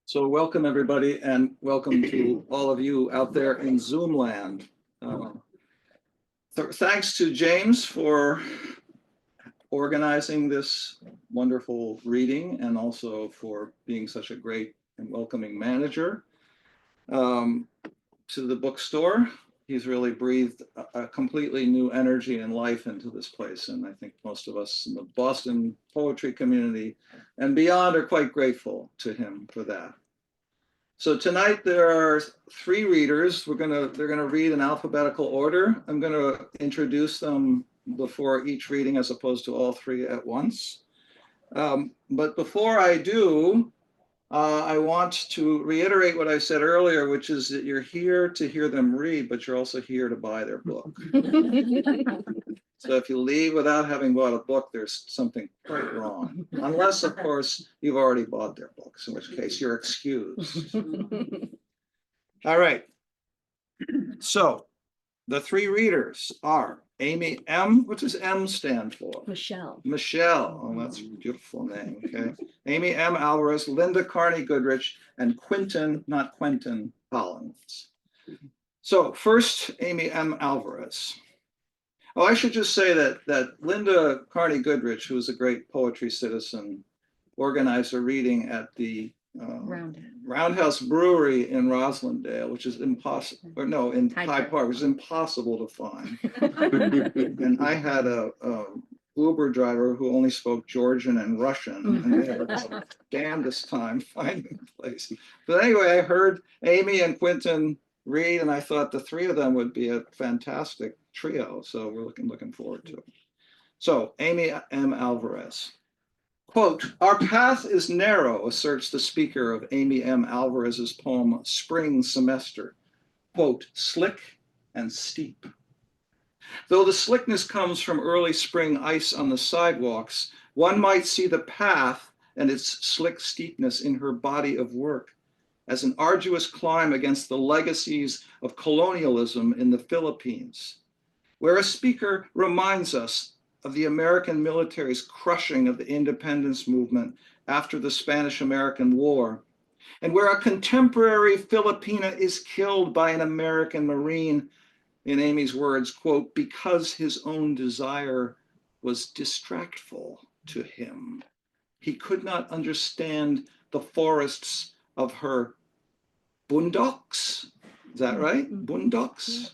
So welcome everybody, and welcome to all of you out there in Zoom land. Thanks to James for organizing this wonderful reading and also for being such a great and welcoming manager to the bookstore. He's really breathed a completely new energy and life into this place. And I think most of us in the Boston poetry community and beyond are quite grateful to him for that. So tonight there are three readers. They're gonna read in alphabetical order. I'm gonna introduce them before each reading as opposed to all three at once. But before I do, I want to reiterate what I said earlier, which is that you're here to hear them read, but you're also here to buy their book. So if you leave without having bought a book, there's something quite wrong. Unless, of course, you've already bought their books, in which case you're excused. All right. So the three readers are Amy M. What does M stand for? Michelle. Michelle. Oh, that's a beautiful name. Okay. Amy M. Alvarez, Linda Carney-Goodrich, and Quintin, not Quintin, Collins. So first, Amy M. Alvarez. Oh, I should just say that Linda Carney-Goodrich, who is a great poetry citizen, organized a reading at the Roundhouse Brewery in Roslindale, which is impossible, or no, in Hyde Park, which is impossible to find. And I had a Uber driver who only spoke Georgian and Russian, and they had the damnedest time finding the place. But anyway, I heard Amy and Quintin read, and I thought the three of them would be a fantastic trio. So we're looking forward to it. So Amy M. Alvarez. Quote, "Our path is narrow," asserts the speaker of Amy M. Alvarez's poem, Spring Semester. Quote, "slick and steep. Though the slickness comes from early spring ice on the sidewalks, one might see the path and its slick steepness in her body of work as an arduous climb against the legacies of colonialism in the Philippines, where a speaker reminds us of the American military's crushing of the independence movement after the Spanish-American War, and where a contemporary Filipina is killed by an American Marine, in Amy's words, quote, "because his own desire was distractful to him. He could not understand the forests of her boondocks." Is that right? Boondocks?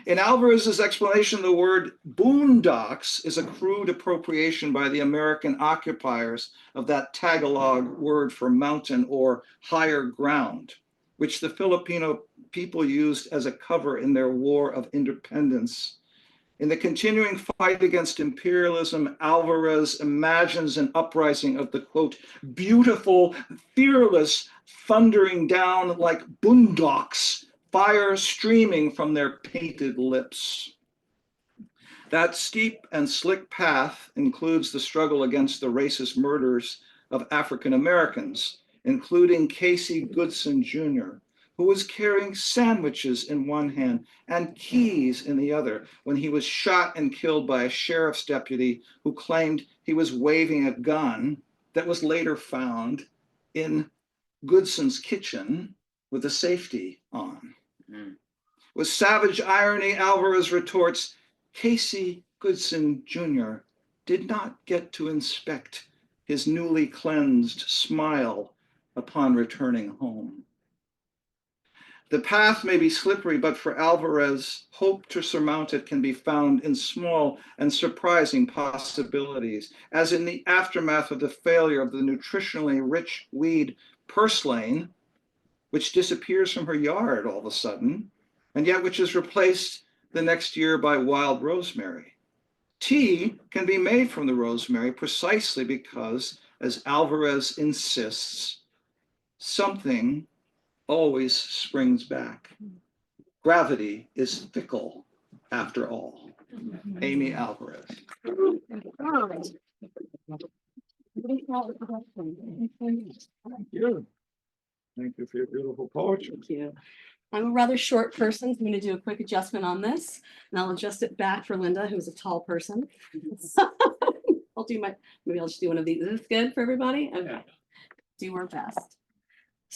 In Alvarez's explanation, the word boondocks is a crude appropriation by the American occupiers of that Tagalog word for mountain or higher ground, which the Filipino people used as a cover in their war of independence. In the continuing fight against imperialism, Alvarez imagines an uprising of the, quote, "beautiful, fearless, thundering down like boondocks, fire streaming from their painted lips." That steep and slick path includes the struggle against the racist murders of African Americans, including Casey Goodson Jr., who was carrying sandwiches in one hand and keys in the other when he was shot and killed by a sheriff's deputy who claimed he was waving a gun that was later found in Goodson's kitchen with the safety on. With savage irony, Alvarez retorts, Casey Goodson Jr. did not get to inspect his newly cleansed smile upon returning home. The path may be slippery, but for Alvarez, hope to surmount it can be found in small and surprising possibilities, as in the aftermath of the failure of the nutritionally rich weed purslane, which disappears from her yard all of a sudden, and yet which is replaced the next year by wild rosemary. Tea can be made from the rosemary precisely because, as Alvarez insists, something always springs back. Gravity is fickle after all. Amy Alvarez. Thank you. Thank you for your beautiful poetry. Thank you. I'm a rather short person, so I'm going to do a quick adjustment on this, and I'll adjust it back for Linda, who's a tall person. Maybe I'll just do one of these. Is this good for everybody? Okay. Yeah. Do our best.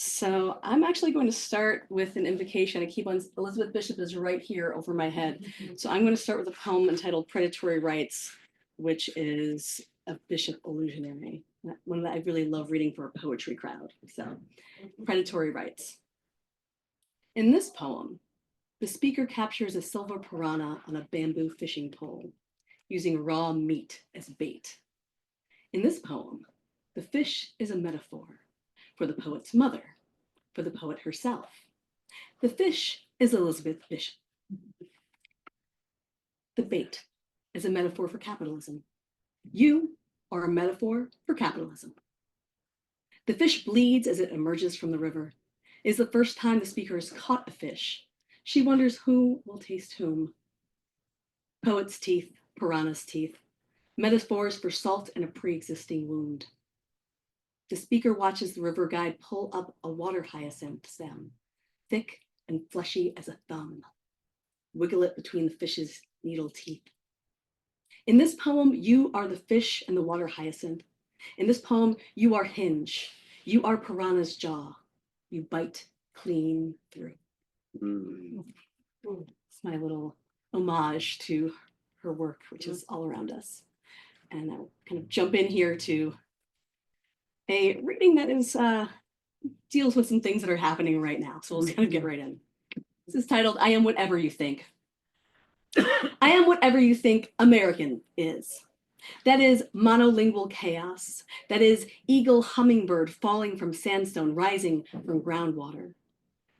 So I'm actually going to start with an invocation. I keep on, Elizabeth Bishop is right here over my head. So I'm going to start with a poem entitled Predatory Rights, which is a Bishop illusionary, one that I really love reading for a poetry crowd. So Predatory Rights. In this poem, the speaker captures a silver piranha on a bamboo fishing pole, using raw meat as bait. In this poem, the fish is a metaphor for the poet's mother, for the poet herself. The fish is Elizabeth Bishop. The bait is a metaphor for capitalism. You are a metaphor for capitalism. The fish bleeds as it emerges from the river. It is the first time the speaker has caught a fish. She wonders who will taste whom. Poet's teeth, piranha's teeth, metaphors for salt and a pre-existing wound. The speaker watches the river guide pull up a water hyacinth stem, thick and fleshy as a thumb, wiggle it between the fish's needle teeth. In this poem, you are the fish and the water hyacinth. In this poem, you are hinge. You are piranha's jaw. You bite clean through. It's my little homage to her work, which is all around us. And I'll kind of jump in here to a reading that is deals with some things that are happening right now. So we'll kind of get right in. This is titled, I Am Whatever You Think. I am whatever you think American is. That is monolingual chaos. That is eagle hummingbird falling from sandstone, rising from groundwater.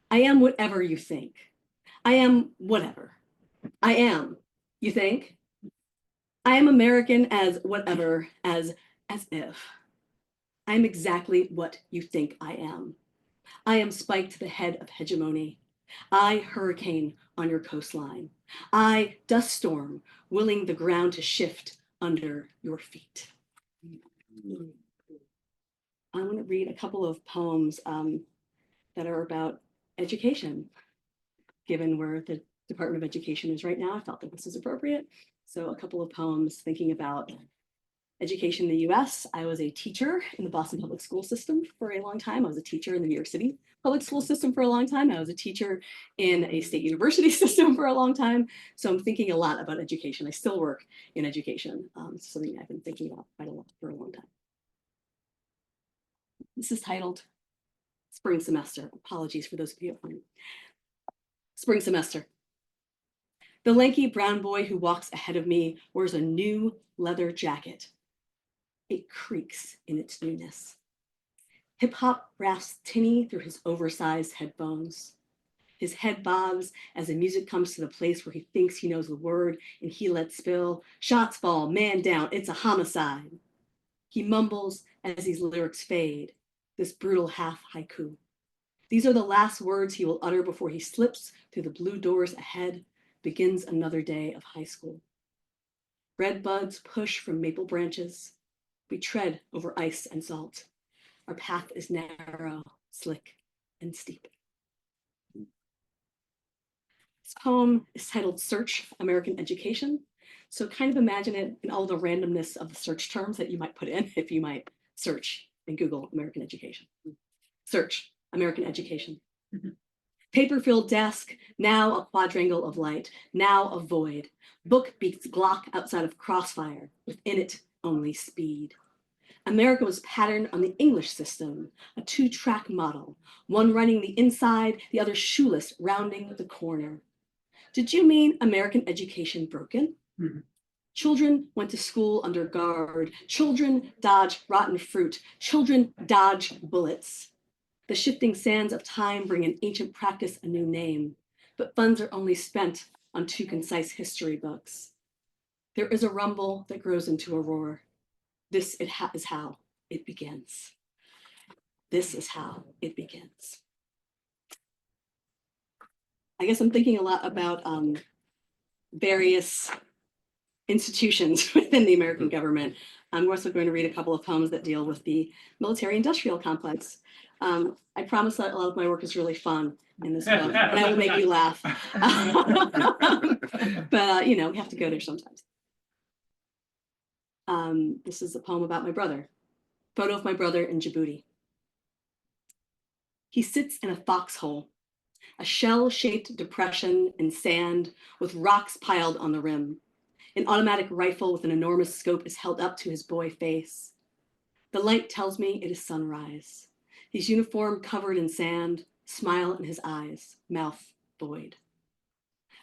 I am whatever you think. I am whatever. I am, you think? I am American as whatever, as if. I am exactly what you think I am. I am spike to the head of hegemony. I hurricane on your coastline. I dust storm, willing the ground to shift under your feet. I'm going to read a couple of poems that are about education. Given where the Department of Education is right now, I felt that this is appropriate. So a couple of poems thinking about education in the US. I was a teacher in the Boston public school system for a long time. I was a teacher in the New York City public school system for a long time. I was a teacher in a state university system for a long time. So I'm thinking a lot about education. I still work in education. It's something I've been thinking about quite a lot for a long time. This is titled Spring Semester. Apologies for those of you at home. Spring semester. The lanky brown boy who walks ahead of me wears a new leather jacket. It creaks in its newness. Hip hop rasps tinny through his oversized headphones. His head bobs as the music comes to the place where he thinks he knows the word and he lets spill. Shots fall, man down, it's a homicide. He mumbles as these lyrics fade, this brutal half haiku. These are the last words he will utter before he slips through the blue doors ahead, begins another day of high school. Red buds push from maple branches. We tread over ice and salt. Our path is narrow, slick, and steep. This poem is titled Search American Education. So kind of imagine it in all the randomness of the search terms that you might put in if you might search and Google American education. Search American education. Paper-filled desk, now a quadrangle of light, now a void. Book beats Glock outside of crossfire, within it only speed. America was patterned on the English system, a two-track model, one running the inside, the other shoeless, rounding the corner. Did you mean American education broken? Children went to school under guard. Children dodge rotten fruit. Children dodge bullets. The shifting sands of time bring an ancient practice a new name, but funds are only spent on too concise history books. There is a rumble that grows into a roar. This is how it begins. This is how it begins. I guess I'm thinking a lot about various institutions within the American government. I'm also going to read a couple of poems that deal with the military-industrial complex. I promise that a lot of my work is really fun in this book, and I will make you laugh. But you know, we have to go there sometimes. This is a poem about my brother. Photo of my brother in Djibouti. He sits in a foxhole, a shell-shaped depression in sand with rocks piled on the rim. An automatic rifle with an enormous scope is held up to his boy face. The light tells me it is sunrise. His uniform covered in sand, smile in his eyes, mouth void.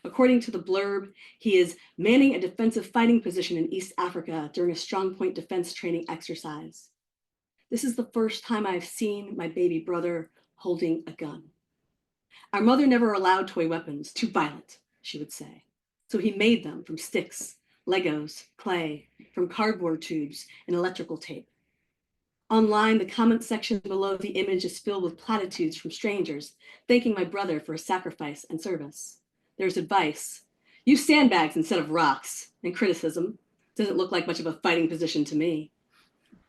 According to the blurb, he is manning a defensive fighting position in East Africa during a strong point defense training exercise. This is the first time I've seen my baby brother holding a gun. Our mother never allowed toy weapons, too violent, she would say. So he made them from sticks, Legos, clay, from cardboard tubes, and electrical tape. Online, the comment section below the image is filled with platitudes from strangers, thanking my brother for his sacrifice and service. There's advice. Use sandbags instead of rocks, and criticism. Doesn't look like much of a fighting position to me.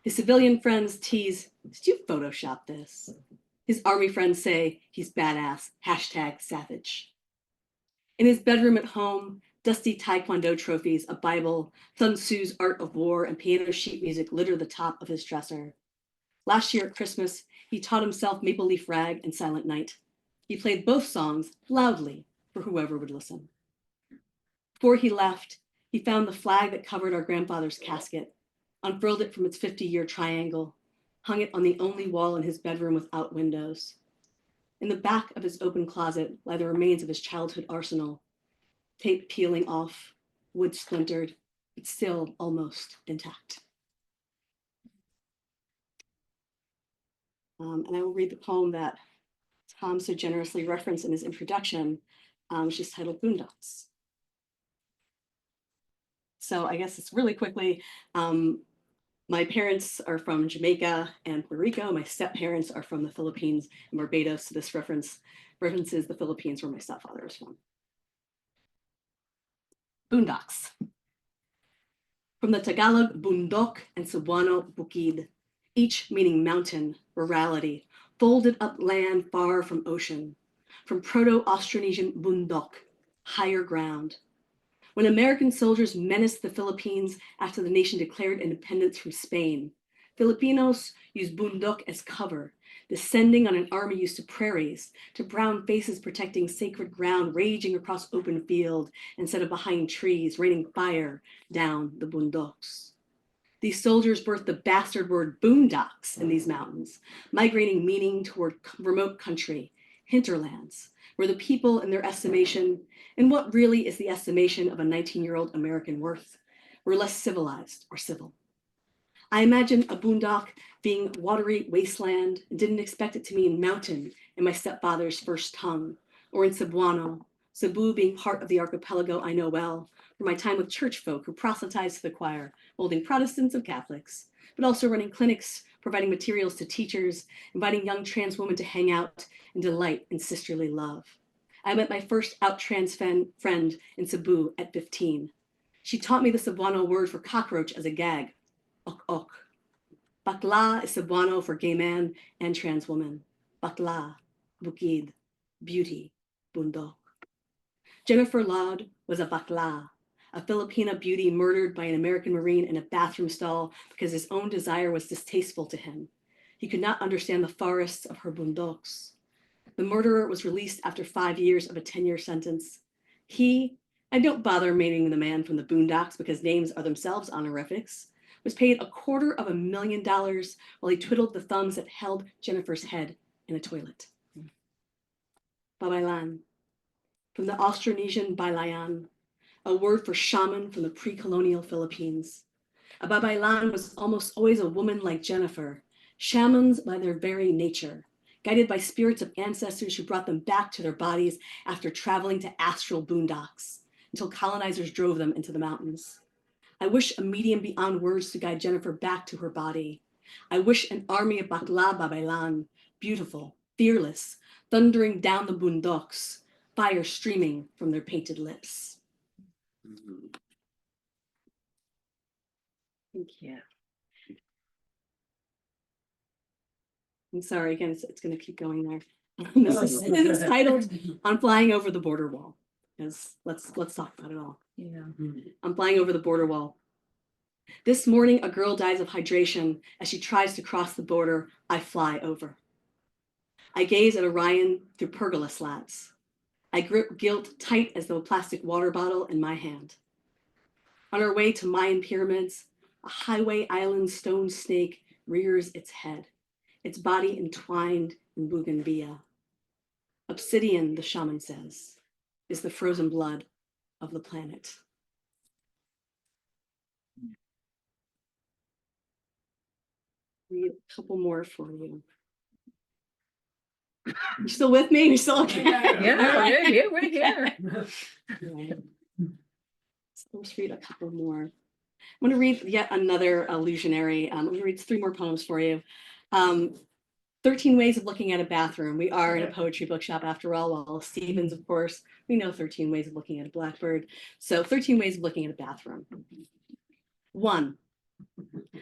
His civilian friends tease, did you Photoshop this? His army friends say he's badass, #savage. In his bedroom at home, dusty Taekwondo trophies, a Bible, Sun Tzu's Art of War, and piano sheet music litter the top of his dresser. Last year at Christmas, he taught himself Maple Leaf Rag and Silent Night. He played both songs loudly for whoever would listen. Before he left, he found the flag that covered our grandfather's casket, unfurled it from its 50-year triangle, hung it on the only wall in his bedroom without windows. In the back of his open closet lie the remains of his childhood arsenal, tape peeling off, wood splintered, but still almost intact. And I will read the poem that Tom so generously referenced in his introduction, which is titled Boondocks. So I guess it's really quickly, my parents are from Jamaica and Puerto Rico. My step-parents are from the Philippines and Barbados. So this references the Philippines where my stepfather is from. Boondocks. From the Tagalog, bundok and Cebuano, bukid, each meaning mountain, rurality, folded up land far from ocean. From Proto-Austronesian bundok, higher ground. When American soldiers menaced the Philippines after the nation declared independence from Spain, Filipinos used bundok as cover, descending on an army used to prairies, to brown faces protecting sacred ground, raging across open field instead of behind trees, raining fire down the bundoks. These soldiers birthed the bastard word boondocks in these mountains, migrating meaning toward remote country, hinterlands, where the people, in their estimation, and what really is the estimation of a 19-year-old American worth, were less civilized or civil. I imagine a boondock being watery wasteland and didn't expect it to mean mountain in my stepfather's first tongue, or in Cebuano, Cebu being part of the archipelago I know well, for my time with church folk who proselytized to the choir, holding Protestants and Catholics, but also running clinics, providing materials to teachers, inviting young trans women to hang out and delight in sisterly love. I met my first out trans friend in Cebu at 15. She taught me the Cebuano word for cockroach as a gag, ok ok. Bakla is Cebuano for gay man and trans woman. Bakla, bukid, beauty, bundok. Jennifer Laud was a bakla, a Filipina beauty murdered by an American Marine in a bathroom stall because his own desire was distasteful to him. He could not understand the forests of her bundoks. The murderer was released after 5 years of a 10-year sentence. I don't bother naming the man from the boondocks because names are themselves honorifics, was paid $250,000 while he twiddled the thumbs that held Jennifer's head in a toilet. Babaylan, from the Austronesian bailayan, a word for shaman from the pre-colonial Philippines. A babaylan was almost always a woman like Jennifer, shamans by their very nature, guided by spirits of ancestors who brought them back to their bodies after traveling to astral boondocks until colonizers drove them into the mountains. I wish a medium beyond words to guide Jennifer back to her body. I wish an army of bakla babaylan, beautiful, fearless, thundering down the boondocks, fire streaming from their painted lips. Thank you. I'm sorry, again, it's going to keep going there. This is titled "I'm Flying Over the Border Wall." Because let's talk about it all. Yeah. I'm flying over the border wall. This morning, a girl dies of hydration as she tries to cross the border. I fly over. I gaze at Orion through pergola slats. I grip guilt tight as though a plastic water bottle in my hand. On our way to Mayan pyramids, a highway island stone snake rears its head, its body entwined in bougainvillea. Obsidian, the shaman says, is the frozen blood of the planet. Read a couple more for you. You still with me? You still okay? Yeah, we're here. Right. So let's read a couple more. I'm going to read yet another illusionary. I'm going to read 3 more poems for you. 13 Ways of Looking at a Bathroom. We are in a poetry bookshop after all. Well, Stevens, of course, we know 13 Ways of Looking at a Blackbird. So 13 Ways of Looking at a Bathroom. 1,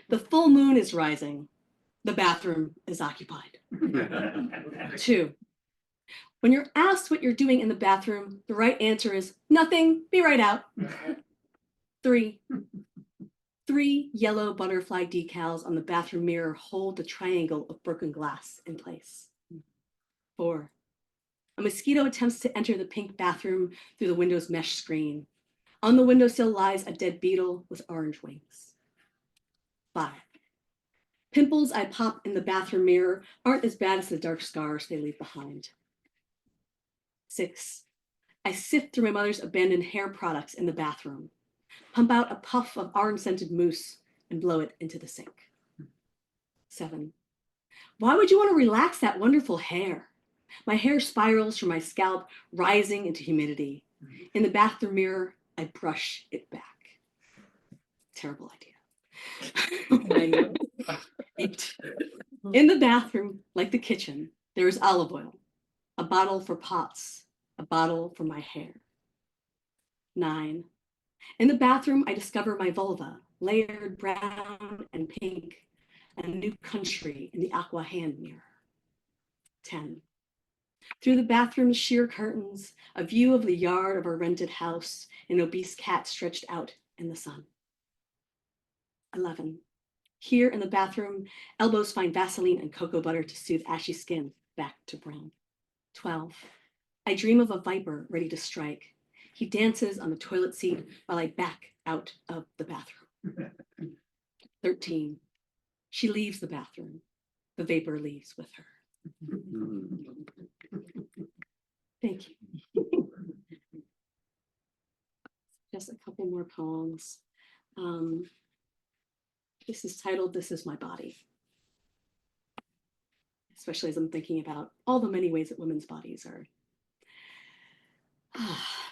the full moon is rising. The bathroom is occupied. 2, when you're asked what you're doing in the bathroom, the right answer is nothing, be right out. 3, 3 yellow butterfly decals on the bathroom mirror hold the triangle of broken glass in place. 4, a mosquito attempts to enter the pink bathroom through the window's mesh screen. On the windowsill lies a dead beetle with orange wings. 5, pimples I pop in the bathroom mirror aren't as bad as the dark scars they leave behind. 6, I sift through my mother's abandoned hair products in the bathroom, pump out a puff of orange-scented mousse, and blow it into the sink. 7, why would you want to relax that wonderful hair? My hair spirals from my scalp, rising into humidity. In the bathroom mirror, I brush it back. Terrible idea. I know. 8, in the bathroom, like the kitchen, there is olive oil, a bottle for pots, a bottle for my hair. 9, in the bathroom, I discover my vulva, layered brown and pink, and a new country in the aqua hand mirror. 10, through the bathroom's sheer curtains, a view of the yard of our rented house, an obese cat stretched out in the sun. 11, here in the bathroom, elbows find Vaseline and cocoa butter to soothe ashy skin back to brown. 12, I dream of a viper ready to strike. He dances on the toilet seat while I back out of the bathroom. 13, she leaves the bathroom. The vapor leaves with her. Thank you. Just a couple more poems. This is titled, This Is My Body. Especially as I'm thinking about all the many ways that women's bodies are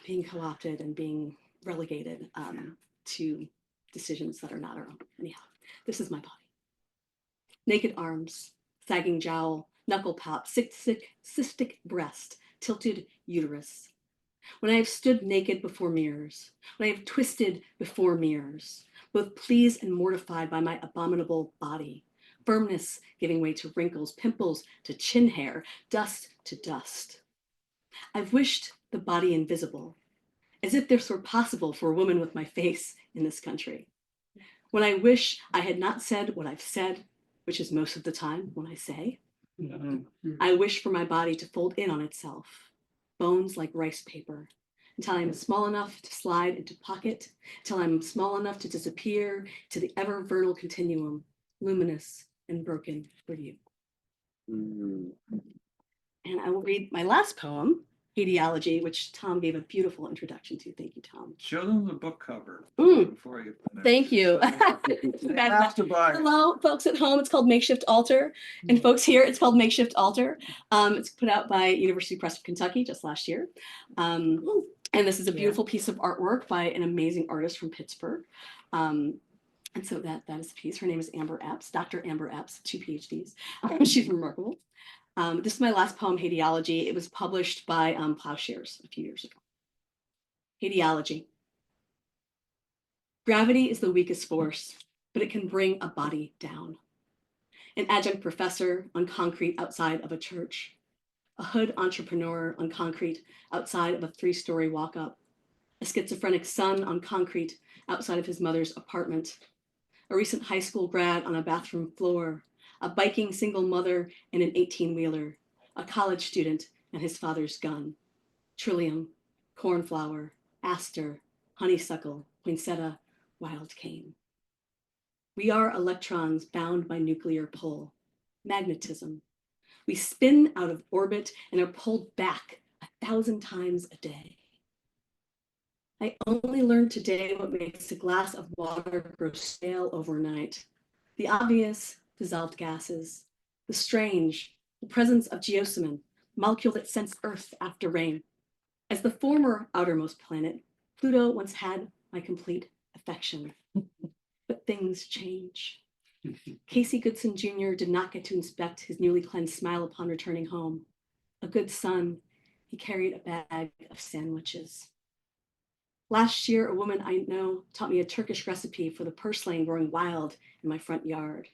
being co-opted and being relegated to decisions that are not our own. Anyhow, this is my body. Naked arms, sagging jowl, knuckle pop, cystic breast, tilted uterus. When I have stood naked before mirrors, when I have twisted before mirrors, both pleased and mortified by my abominable body, firmness giving way to wrinkles, pimples to chin hair, dust to dust. I've wished the body invisible, as if this were possible for a woman with my face in this country. When I wish I had not said what I've said, which is most of the time when I say, I wish for my body to fold in on itself, bones like rice paper, until I'm small enough to slide into pocket, till I'm small enough to disappear to the ever vernal continuum, luminous and broken for you. And I will read my last poem, Hadeology, which Tom gave a beautiful introduction to. Thank you, Tom. Show them the book cover Mm. before you. finish. Thank you. They have to buy. Hello, folks at home. It's called Makeshift Altar. And folks here, it's called Makeshift Altar. It's put out by University Press of Kentucky just last year. And this is a beautiful piece of artwork by an amazing artist from Pittsburgh. And so that is the piece. Her name is Amber Epps, Dr. Amber Epps, 2 PhDs. She's remarkable. This is my last poem, Hadeology. It was published by Ploughshares a few years ago. Hadeology. Gravity is the weakest force, but it can bring a body down. An adjunct professor on concrete outside of a church. A hood entrepreneur on concrete outside of a 3-story walk-up. A schizophrenic son on concrete outside of his mother's apartment. A recent high school grad on a bathroom floor. A biking single mother in an 18-wheeler. a college student and his father's gun, trillium, cornflower, aster, honeysuckle, poinsettia, wild cane. We are electrons bound by nuclear pull, magnetism. We spin out of orbit and are pulled back 1,000 times a day. I only learned today what makes a glass of water grow stale overnight. The obvious dissolved gases, the strange, the presence of geosmin, molecule that scents Earth after rain. As the former outermost planet, Pluto once had my complete affection. But things change. Casey Goodson Jr. did not get to inspect his newly cleansed smile upon returning home. A good son, he carried a bag of sandwiches. Last year, a woman I know taught me a Turkish recipe for the purslane growing wild in my front yard.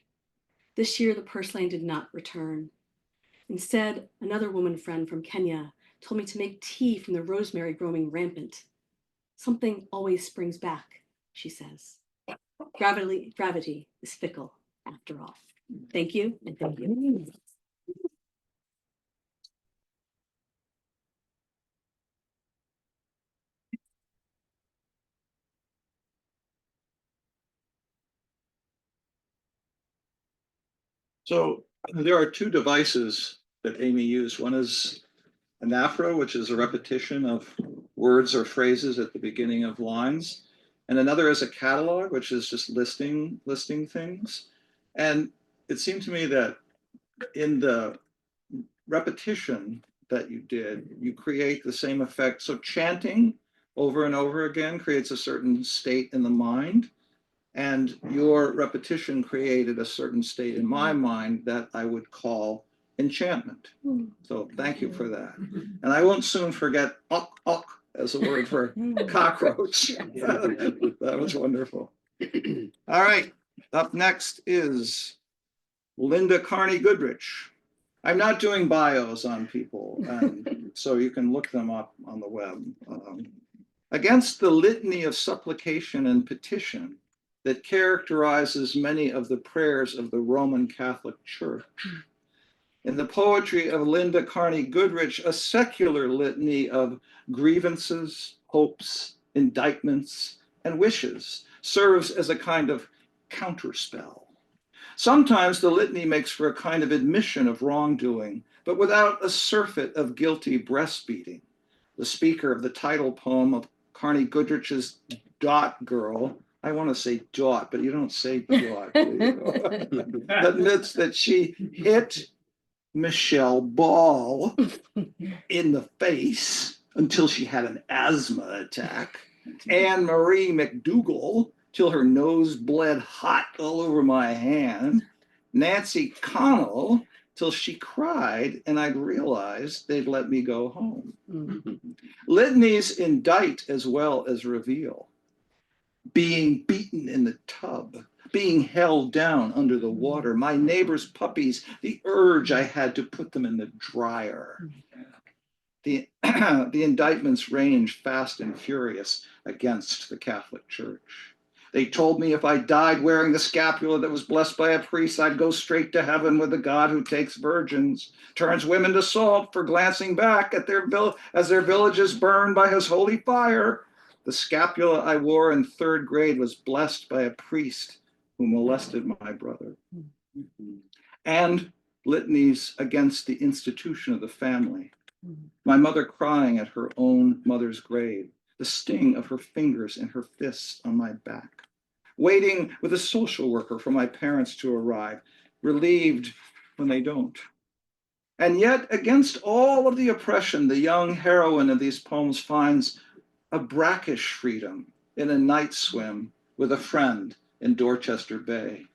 This year, the purslane did not return. Instead, another woman friend from Kenya told me to make tea from the rosemary growing rampant. Something always springs back, she says. Gravity is fickle, after all. Thank you, and thank you. So there are two devices that Amy used. One is an afro, which is a repetition of words or phrases at the beginning of lines. And another is a catalog, which is just listing things. And it seemed to me that in the repetition that you did, you create the same effect. So chanting over and over again creates a certain state in the mind. And your repetition created a certain state in my mind that I would call enchantment. So thank you for that. And I won't soon forget ok as a word for cockroach. That was wonderful. All right, up next is Linda Carney-Goodrich. I'm not doing bios on people, so you can look them up on the web. Against the litany of supplication and petition that characterizes many of the prayers of the Roman Catholic Church, in the poetry of Linda Carney-Goodrich, a secular litany of grievances, hopes, indictments, and wishes serves as a kind of counterspell. Sometimes the litany makes for a kind of admission of wrongdoing, but without a surfeit of guilty breastbeating. The speaker of the title poem of Carney-Goodrich's Dot Girl, I want to say dot, but you don't say dot, admits that she hit Michelle Ball in the face until she had an asthma attack, Anne Marie McDougal till her nose bled hot all over my hand, Nancy Connell till she cried and I'd realized they'd let me go home. Litanies indict as well as reveal. Being beaten in the tub, being held down under the water, my neighbor's puppies, the urge I had to put them in the dryer. The indictments range fast and furious against the Catholic Church. They told me if I died wearing the scapula that was blessed by a priest, I'd go straight to heaven with the God who takes virgins, turns women to salt for glancing back at as their villages burned by his holy fire. The scapula I wore in 3rd grade was blessed by a priest who molested my brother. And litanies against the institution of the family. My mother crying at her own mother's grave, the sting of her fingers and her fists on my back. Waiting with a social worker for my parents to arrive, relieved when they don't. And yet, against all of the oppression, the young heroine of these poems finds a brackish freedom in a night swim with a friend in Dorchester Bay.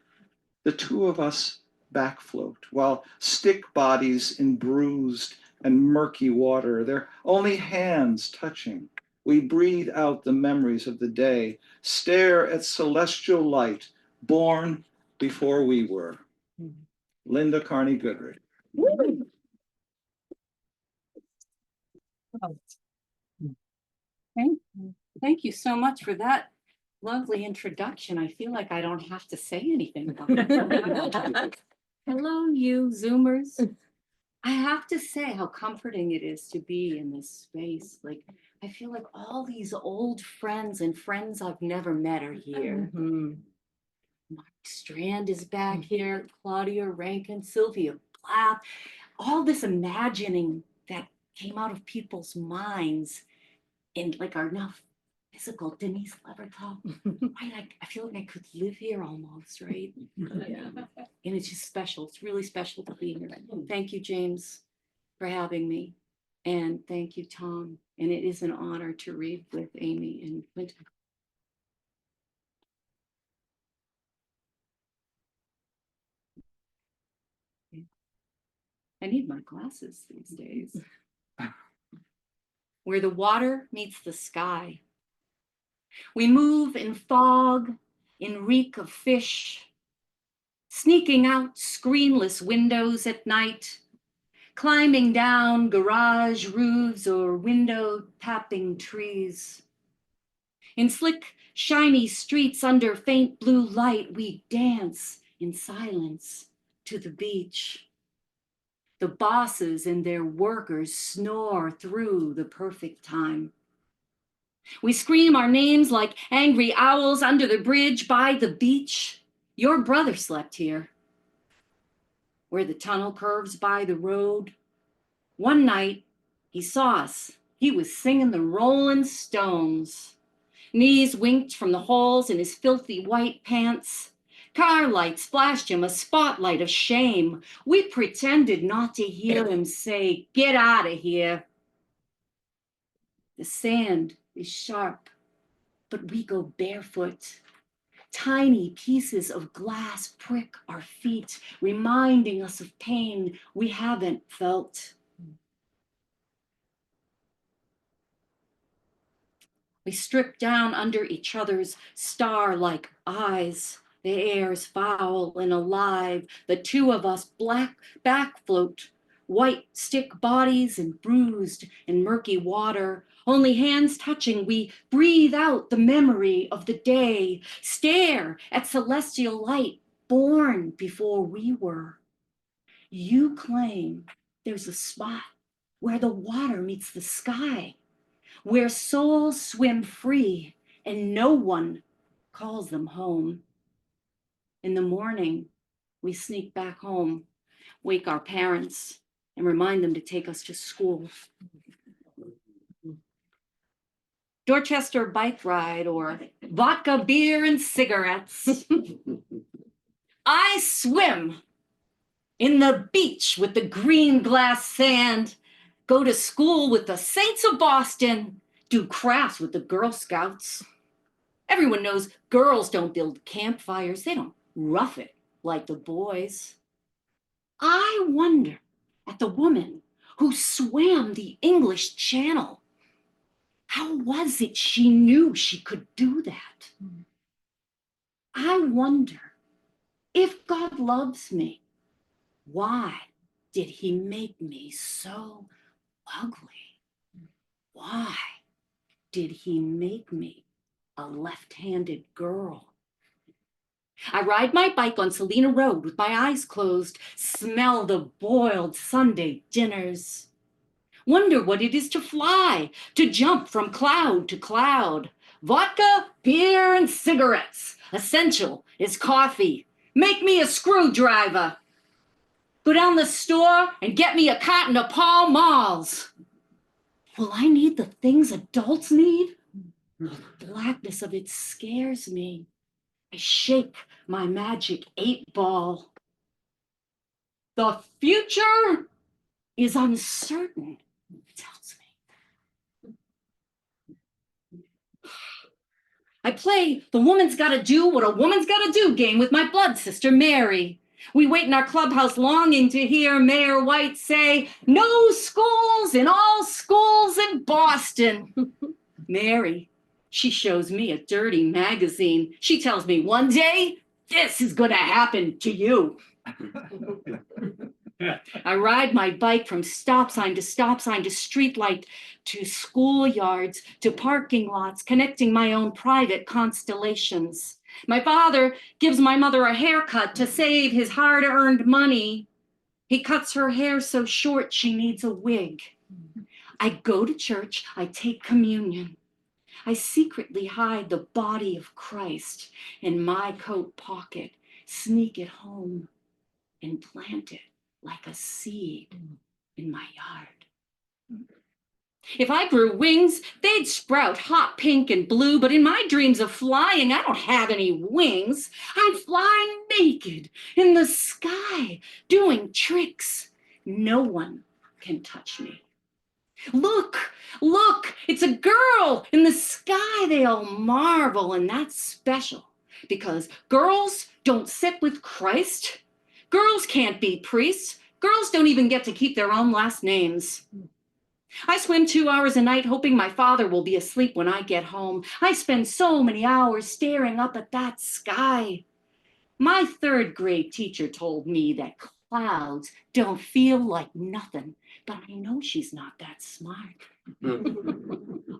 The two of us back float, while stick bodies in bruised and murky water, their only hands touching. We breathe out the memories of the day, stare at celestial light, born before we were. Linda Carney-Goodrich. Thank you so much for that lovely introduction. I feel like I don't have to say anything about it. Hello, you Zoomers. I have to say how comforting it is to be in this space. Like, I feel like all these old friends and friends I've never met are here. Mark Strand is back here, Claudia Rankin, Sylvia Plath, all this imagining that came out of people's minds and like are now physical. Denise Levertov, I feel like I could live here almost, right? Yeah. And it's just special. It's really special to be here. Thank you, James, for having me. And thank you, Tom. And it is an honor to read with Amy and Quintin. I need my glasses these days. Where the water meets the sky. We move in fog, in reek of fish, sneaking out screenless windows at night, climbing down garage roofs or window tapping trees. In slick, shiny streets under faint blue light, we dance in silence to the beach. The bosses and their workers snore through the perfect time. We scream our names like angry owls under the bridge by the beach. Your brother slept here, where the tunnel curves by the road. One night, he saw us. He was singing the Rolling Stones. Knees winked from the holes in his filthy white pants. Car lights flashed him a spotlight of shame. We pretended not to hear him say, "Get out of here." The sand is sharp, but we go barefoot. Tiny pieces of glass prick our feet, reminding us of pain we haven't felt. We strip down under each other's star-like eyes. The air's foul and alive. The two of us back float, white stick bodies and bruised in murky water. Only hands touching, we breathe out the memory of the day. Stare at celestial light born before we were. You claim there's a spot where the water meets the sky, where souls swim free and no one calls them home. In the morning, we sneak back home, wake our parents, and remind them to take us to school. Dorchester bike ride or vodka, beer, and cigarettes. I swim in the beach with the green glass sand, go to school with the Saints of Boston, do crafts with the Girl Scouts. Everyone knows girls don't build campfires. They don't rough it like the boys. I wonder at the woman who swam the English Channel. How was it she knew she could do that? I wonder if God loves me, why did he make me so ugly? Why did he make me a left-handed girl? I ride my bike on Salina Road with my eyes closed, smell the boiled Sunday dinners. Wonder what it is to fly, to jump from cloud to cloud. Vodka, beer, and cigarettes. Essential is coffee. Make me a screwdriver. Go down the store and get me a carton of Pall Malls. Will I need the things adults need? The blackness of it scares me. I shake my magic 8-ball. The future is uncertain, it tells me. I play the woman's gotta do what a woman's gotta do game with my blood sister, Mary. We wait in our clubhouse longing to hear Mayor White say, "No schools in all schools in Boston." Mary, she shows me a dirty magazine. She tells me one day, this is gonna happen to you. I ride my bike from stop sign to street light to schoolyards to parking lots, connecting my own private constellations. My father gives my mother a haircut to save his hard-earned money. He cuts her hair so short she needs a wig. I go to church, I take communion. I secretly hide the body of Christ in my coat pocket, sneak it home, and plant it like a seed in my yard. If I grew wings, they'd sprout hot pink and blue, but in my dreams of flying, I don't have any wings. I fly naked in the sky, doing tricks. No one can touch me. Look, look, it's a girl in the sky. They all marvel, and that's special because girls don't sit with Christ. Girls can't be priests. Girls don't even get to keep their own last names. I swim 2 hours a night hoping my father will be asleep when I get home. I spend so many hours staring up at that sky. My third grade teacher told me that clouds don't feel like nothing, but I know she's not that smart.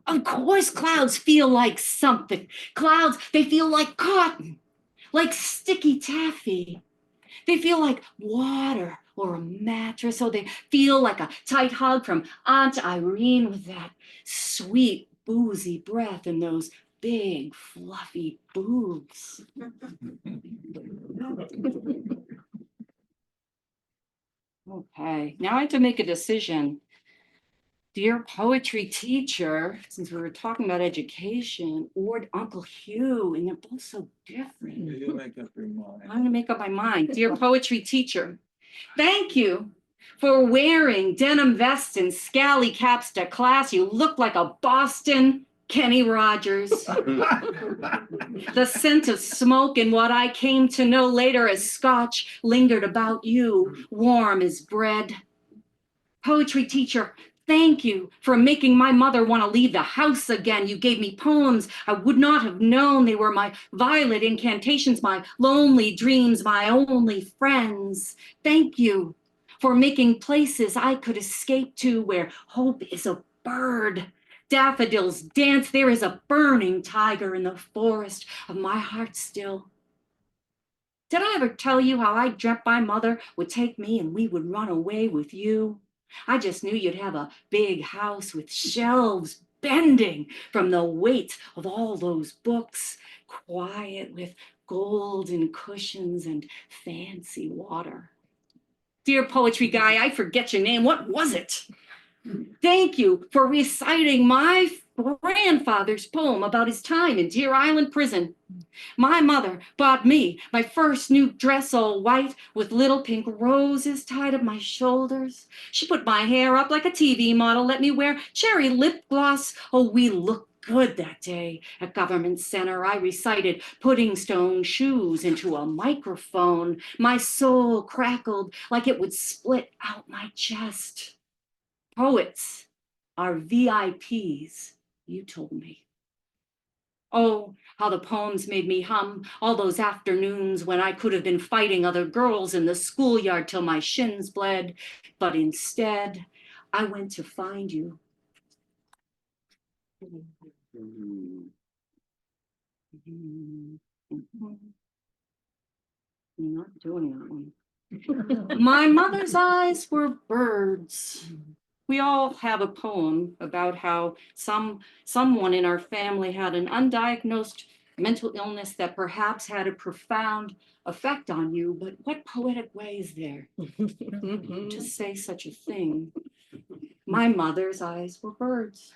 Of course, clouds feel like something. Clouds, they feel like cotton, like sticky taffy. They feel like water or a mattress, or they feel like a tight hug from Aunt Irene with that sweet, boozy breath and those big, fluffy boobs. Okay, now I have to make a decision. Dear poetry teacher, since we were talking about education, or Uncle Hugh, and they're both so different. You make up your mind. I'm going to make up my mind. Dear poetry teacher, thank you for wearing denim vests and scally caps to class. You look like a Boston Kenny Rogers. The scent of smoke and what I came to know later as scotch lingered about you, warm as bread. Poetry teacher, thank you for making my mother want to leave the house again. You gave me poems I would not have known. They were my violet incantations, my lonely dreams, my only friends. Thank you for making places I could escape to where hope is a bird. Daffodils dance. There is a burning tiger in the forest of my heart still. Did I ever tell you how I dreamt my mother would take me and we would run away with you? I just knew you'd have a big house with shelves bending from the weight of all those books, quiet with golden cushions and fancy water. Dear poetry guy, I forget your name. What was it? Thank you for reciting my grandfather's poem about his time in Deer Island prison. My mother bought me my first new dress, all white with little pink roses tied up my shoulders. She put my hair up like a TV model, let me wear cherry lip gloss. Oh, we looked good that day at Government Center. I recited pudding stone shoes into a microphone. My soul crackled like it would split out my chest. Poets are VIPs, you told me. Oh, how the poems made me hum all those afternoons when I could have been fighting other girls in the schoolyard till my shins bled. But instead, I went to find you. You're not doing that one. My mother's eyes were birds. We all have a poem about how someone in our family had an undiagnosed mental illness that perhaps had a profound effect on you, but what poetic way is there to say such a thing? My mother's eyes were birds.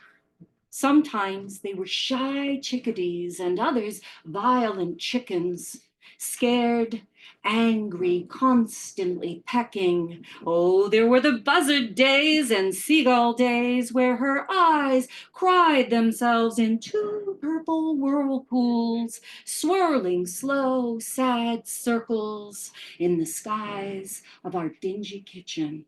Sometimes they were shy chickadees and others violent chickens, scared, angry, constantly pecking. Oh, there were the buzzard days and seagull days where her eyes cried themselves into purple whirlpools, swirling slow, sad circles in the skies of our dingy kitchen.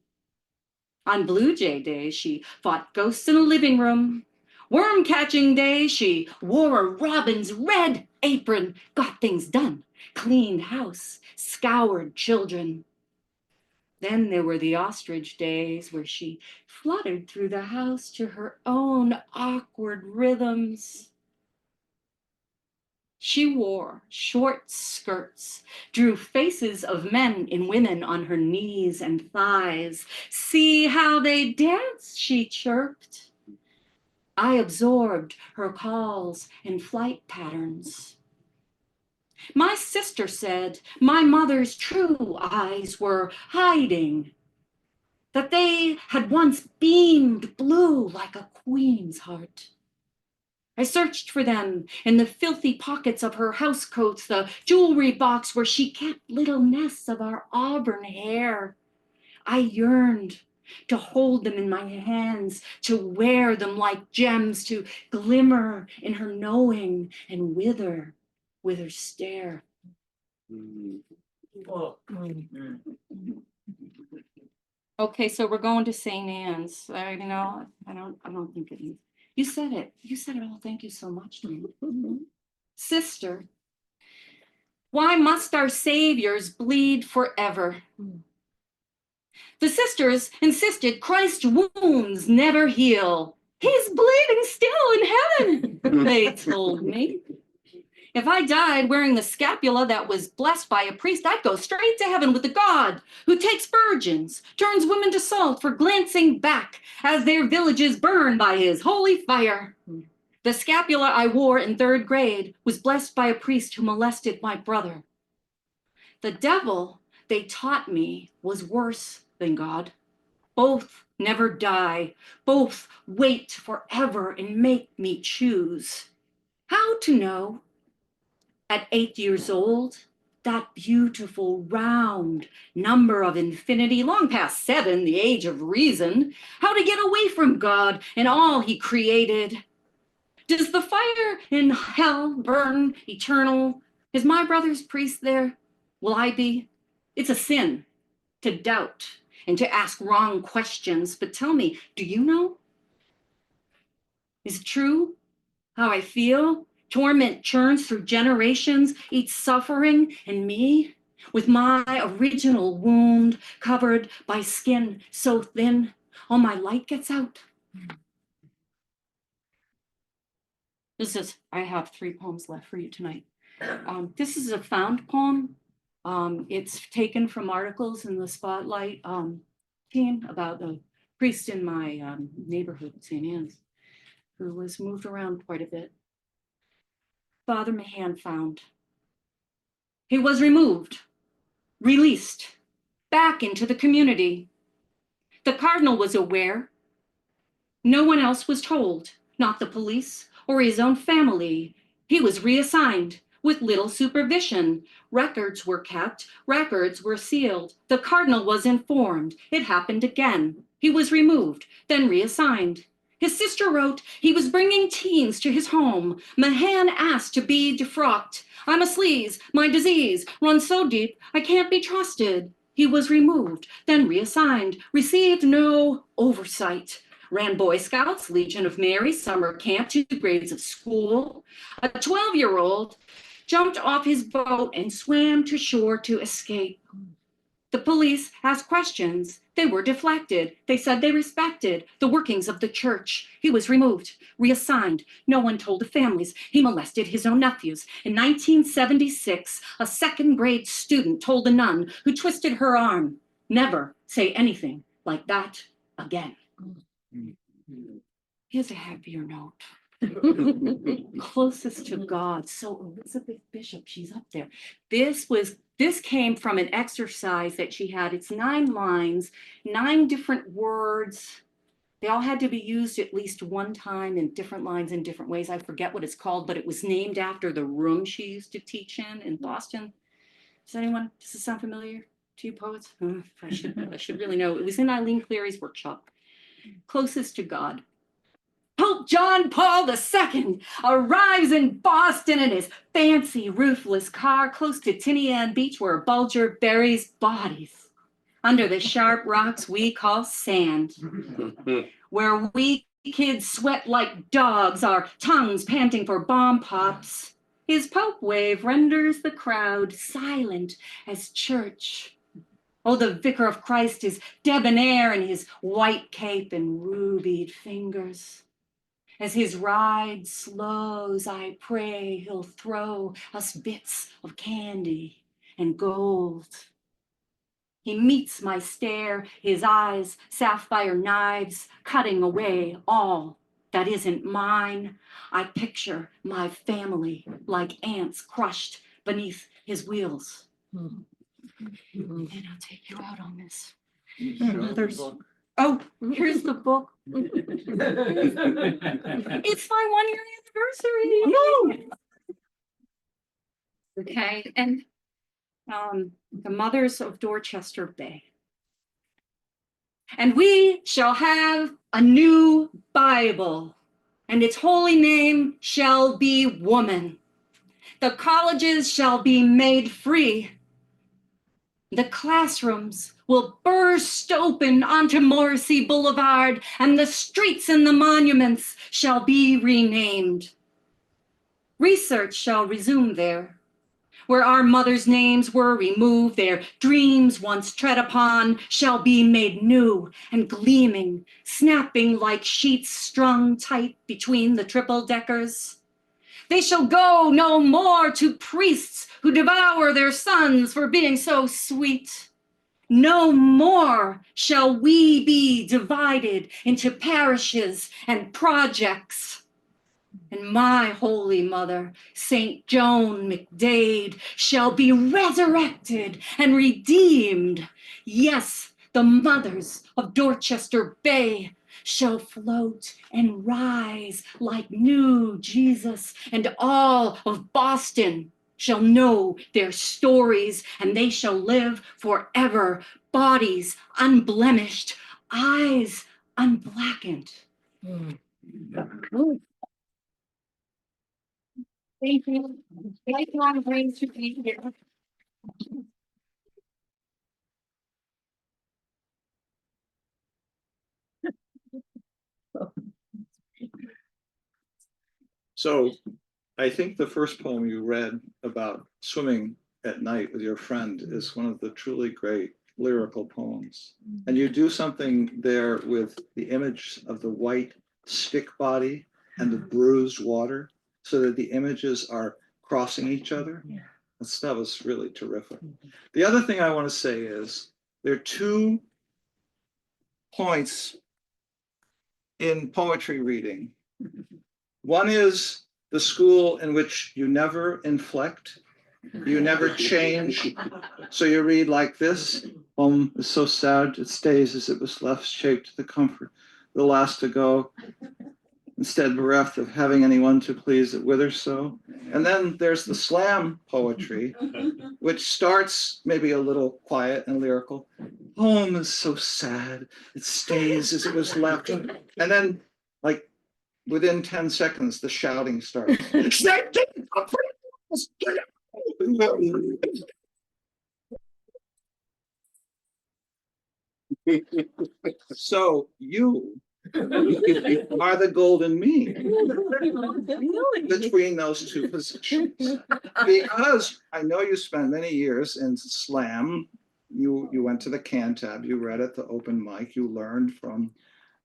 On Blue Jay days, she fought ghosts in a living room. Worm catching day, she wore a robin's red apron, got things done, cleaned house, scoured children. Then there were the ostrich days where she fluttered through the house to her own awkward rhythms. She wore short skirts, drew faces of men and women on her knees and thighs. See how they dance, she chirped. I absorbed her calls and flight patterns. My sister said my mother's true eyes were hiding, that they had once beamed blue like a queen's heart. I searched for them in the filthy pockets of her housecoats, the jewelry box where she kept little nests of our auburn hair. I yearned to hold them in my hands, to wear them like gems, to glimmer in her knowing and wither with her stare. Okay, so we're going to St. Anne's. I don't think it is. You said it. You said it all. Thank you so much. Sister, why must our saviors bleed forever? The sisters insisted Christ's wounds never heal. He's bleeding still in heaven, they told me. If I died wearing the scapula that was blessed by a priest, I'd go straight to heaven with the God who takes virgins, turns women to salt for glancing back as their villages burn by his holy fire. The scapula I wore in 3rd grade was blessed by a priest who molested my brother. The devil, they taught me, was worse than God. Both never die, both wait forever and make me choose. How to know? At 8 years old, that beautiful round number of infinity, long past 7, the age of reason, how to get away from God and all he created. Does the fire in hell burn eternal? Is my brother's priest there? Will I be? It's a sin to doubt and to ask wrong questions, but tell me, do you know? Is it true how I feel? Torment churns through generations, each suffering, and me, with my original wound covered by skin so thin, all my light gets out. I have 3 poems left for you tonight. This is a found poem. It's taken from articles in the Spotlight team about a priest in my neighborhood, St. Anne's, who was moved around quite a bit. Father Mahan found. He was removed, released, back into the community. The cardinal was aware. No one else was told, not the police or his own family. He was reassigned with little supervision. Records were kept, records were sealed. The cardinal was informed. It happened again. He was removed, then reassigned. His sister wrote he was bringing teens to his home. Mahan asked to be defrocked. I'm a sleaze. My disease runs so deep I can't be trusted. He was removed, then reassigned, received no oversight. Ran Boy Scouts, Legion of Mary, summer camp, 2 grades of school. A 12-year-old jumped off his boat and swam to shore to escape. The police asked questions. They were deflected. They said they respected the workings of the church. He was removed, reassigned. No one told the families. He molested his own nephews. In 1976, a 2nd grade student told a nun who twisted her arm, never say anything like that again. Here's a happier note. Closest to God. So Elizabeth Bishop, she's up there. This came from an exercise that she had. It's 9 lines, 9 different words. They all had to be used at least one time in different lines in different ways. I forget what it's called, but it was named after the room she used to teach in Boston. Does this sound familiar to you poets? I should really know. It was in Eileen Cleary's workshop. Closest to God. Pope John Paul II arrives in Boston in his fancy roofless car close to Tinian Beach where Bulger buries bodies under the sharp rocks we call sand, where we kids sweat like dogs, our tongues panting for bomb pops. His Pope wave renders the crowd silent as church. Oh, the Vicar of Christ is debonair in his white cape and rubied fingers. As his ride slows, I pray he'll throw us bits of candy and gold. He meets my stare, his eyes sapphire knives, cutting away all that isn't mine. I picture my family like ants crushed beneath his wheels. And I'll take you out on this. Oh, here's the book. It's my 1-year anniversary. Okay, and the Mothers of Dorchester Bay. And we shall have a new Bible, and its holy name shall be woman. The colleges shall be made free. The classrooms will burst open onto Morrissey Boulevard, and the streets and the monuments shall be renamed. Research shall resume there, where our mothers' names were removed. Their dreams once tread upon shall be made new and gleaming, snapping like sheets strung tight between the triple deckers. They shall go no more to priests who devour their sons for being so sweet. No more shall we be divided into parishes and projects. And my holy mother, Saint Joan McDade, shall be resurrected and redeemed. Yes, the mothers of Dorchester Bay shall float and rise like new Jesus, and all of Boston shall know their stories, and they shall live forever, bodies unblemished, eyes unblackened. Thank you. Lifelong dreams to be here. So I think the first poem you read about swimming at night with your friend is one of the truly great lyrical poems. And you do something there with the image of the white stick body and the bruised water so that the images are crossing each other. That was really terrific. The other thing I want to say is there are 2 points in poetry reading. One is the school in which you never inflect, you never change. So you read like this: home is so sad, it stays as it was left, shaped the comfort, the last to go. Instead bereft of having anyone to please, it withers so. And then there's the slam poetry, which starts maybe a little quiet and lyrical. Home is so sad, it stays as it was left. And then, like, within 10 seconds, the shouting starts. So you are the golden mean between those 2 positions. Because I know you spent many years in slam. You went to the Cantab, you read at the open mic, you learned from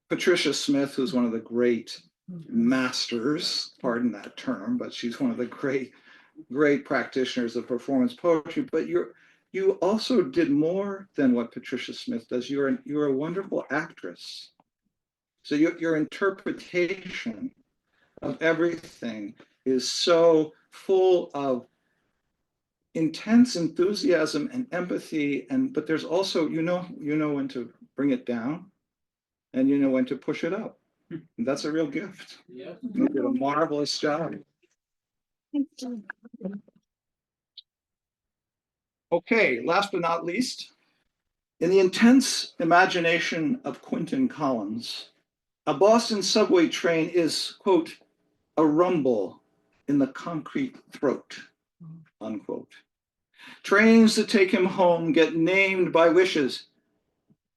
Patricia Smith, who's one of the great masters, pardon that term, but she's one of the great practitioners of performance poetry. But you also did more than what Patricia Smith does. You're a wonderful actress. So your interpretation of everything is so full of intense enthusiasm and empathy, but there's also, you know when to bring it down and you know when to push it up. And that's a real gift. Yeah. You did a marvelous job. Okay, last but not least, in the intense imagination of Quintin Collins, a Boston subway train is, quote, a rumble in the concrete throat, unquote. Trains that take him home get named by wishes.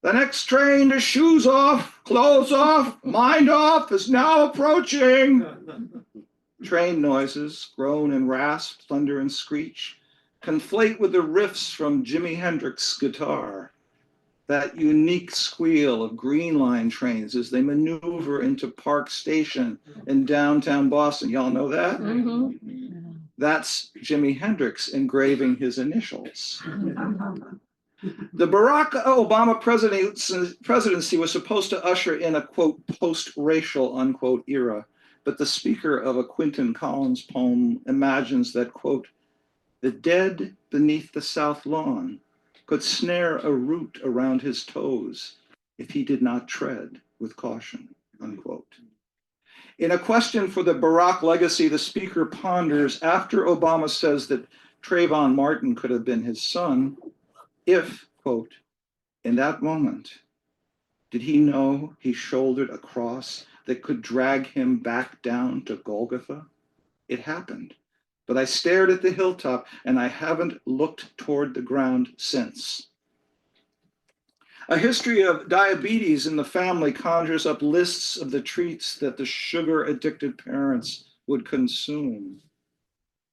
The next train to shoes off, clothes off, mind off is now approaching. Train noises, groan and rasp, thunder and screech, conflate with the riffs from Jimi Hendrix's guitar. that unique squeal of Green Line trains as they maneuver into Park Station in downtown Boston. Y'all know that? Mhm. That's Jimi Hendrix engraving his initials. The Barack Obama presidency was supposed to usher in a, quote, post-racial, unquote, era, but the speaker of a Quintin Collins poem imagines that, quote, the dead beneath the South Lawn could snare a root around his toes if he did not tread with caution, unquote. In a question for the Barack legacy, the speaker ponders, after Obama says that Trayvon Martin could have been his son, if, quote, in that moment, did he know he shouldered a cross that could drag him back down to Golgotha? It happened, but I stared at the hilltop and I haven't looked toward the ground since. A history of diabetes in the family conjures up lists of the treats that the sugar-addicted parents would consume.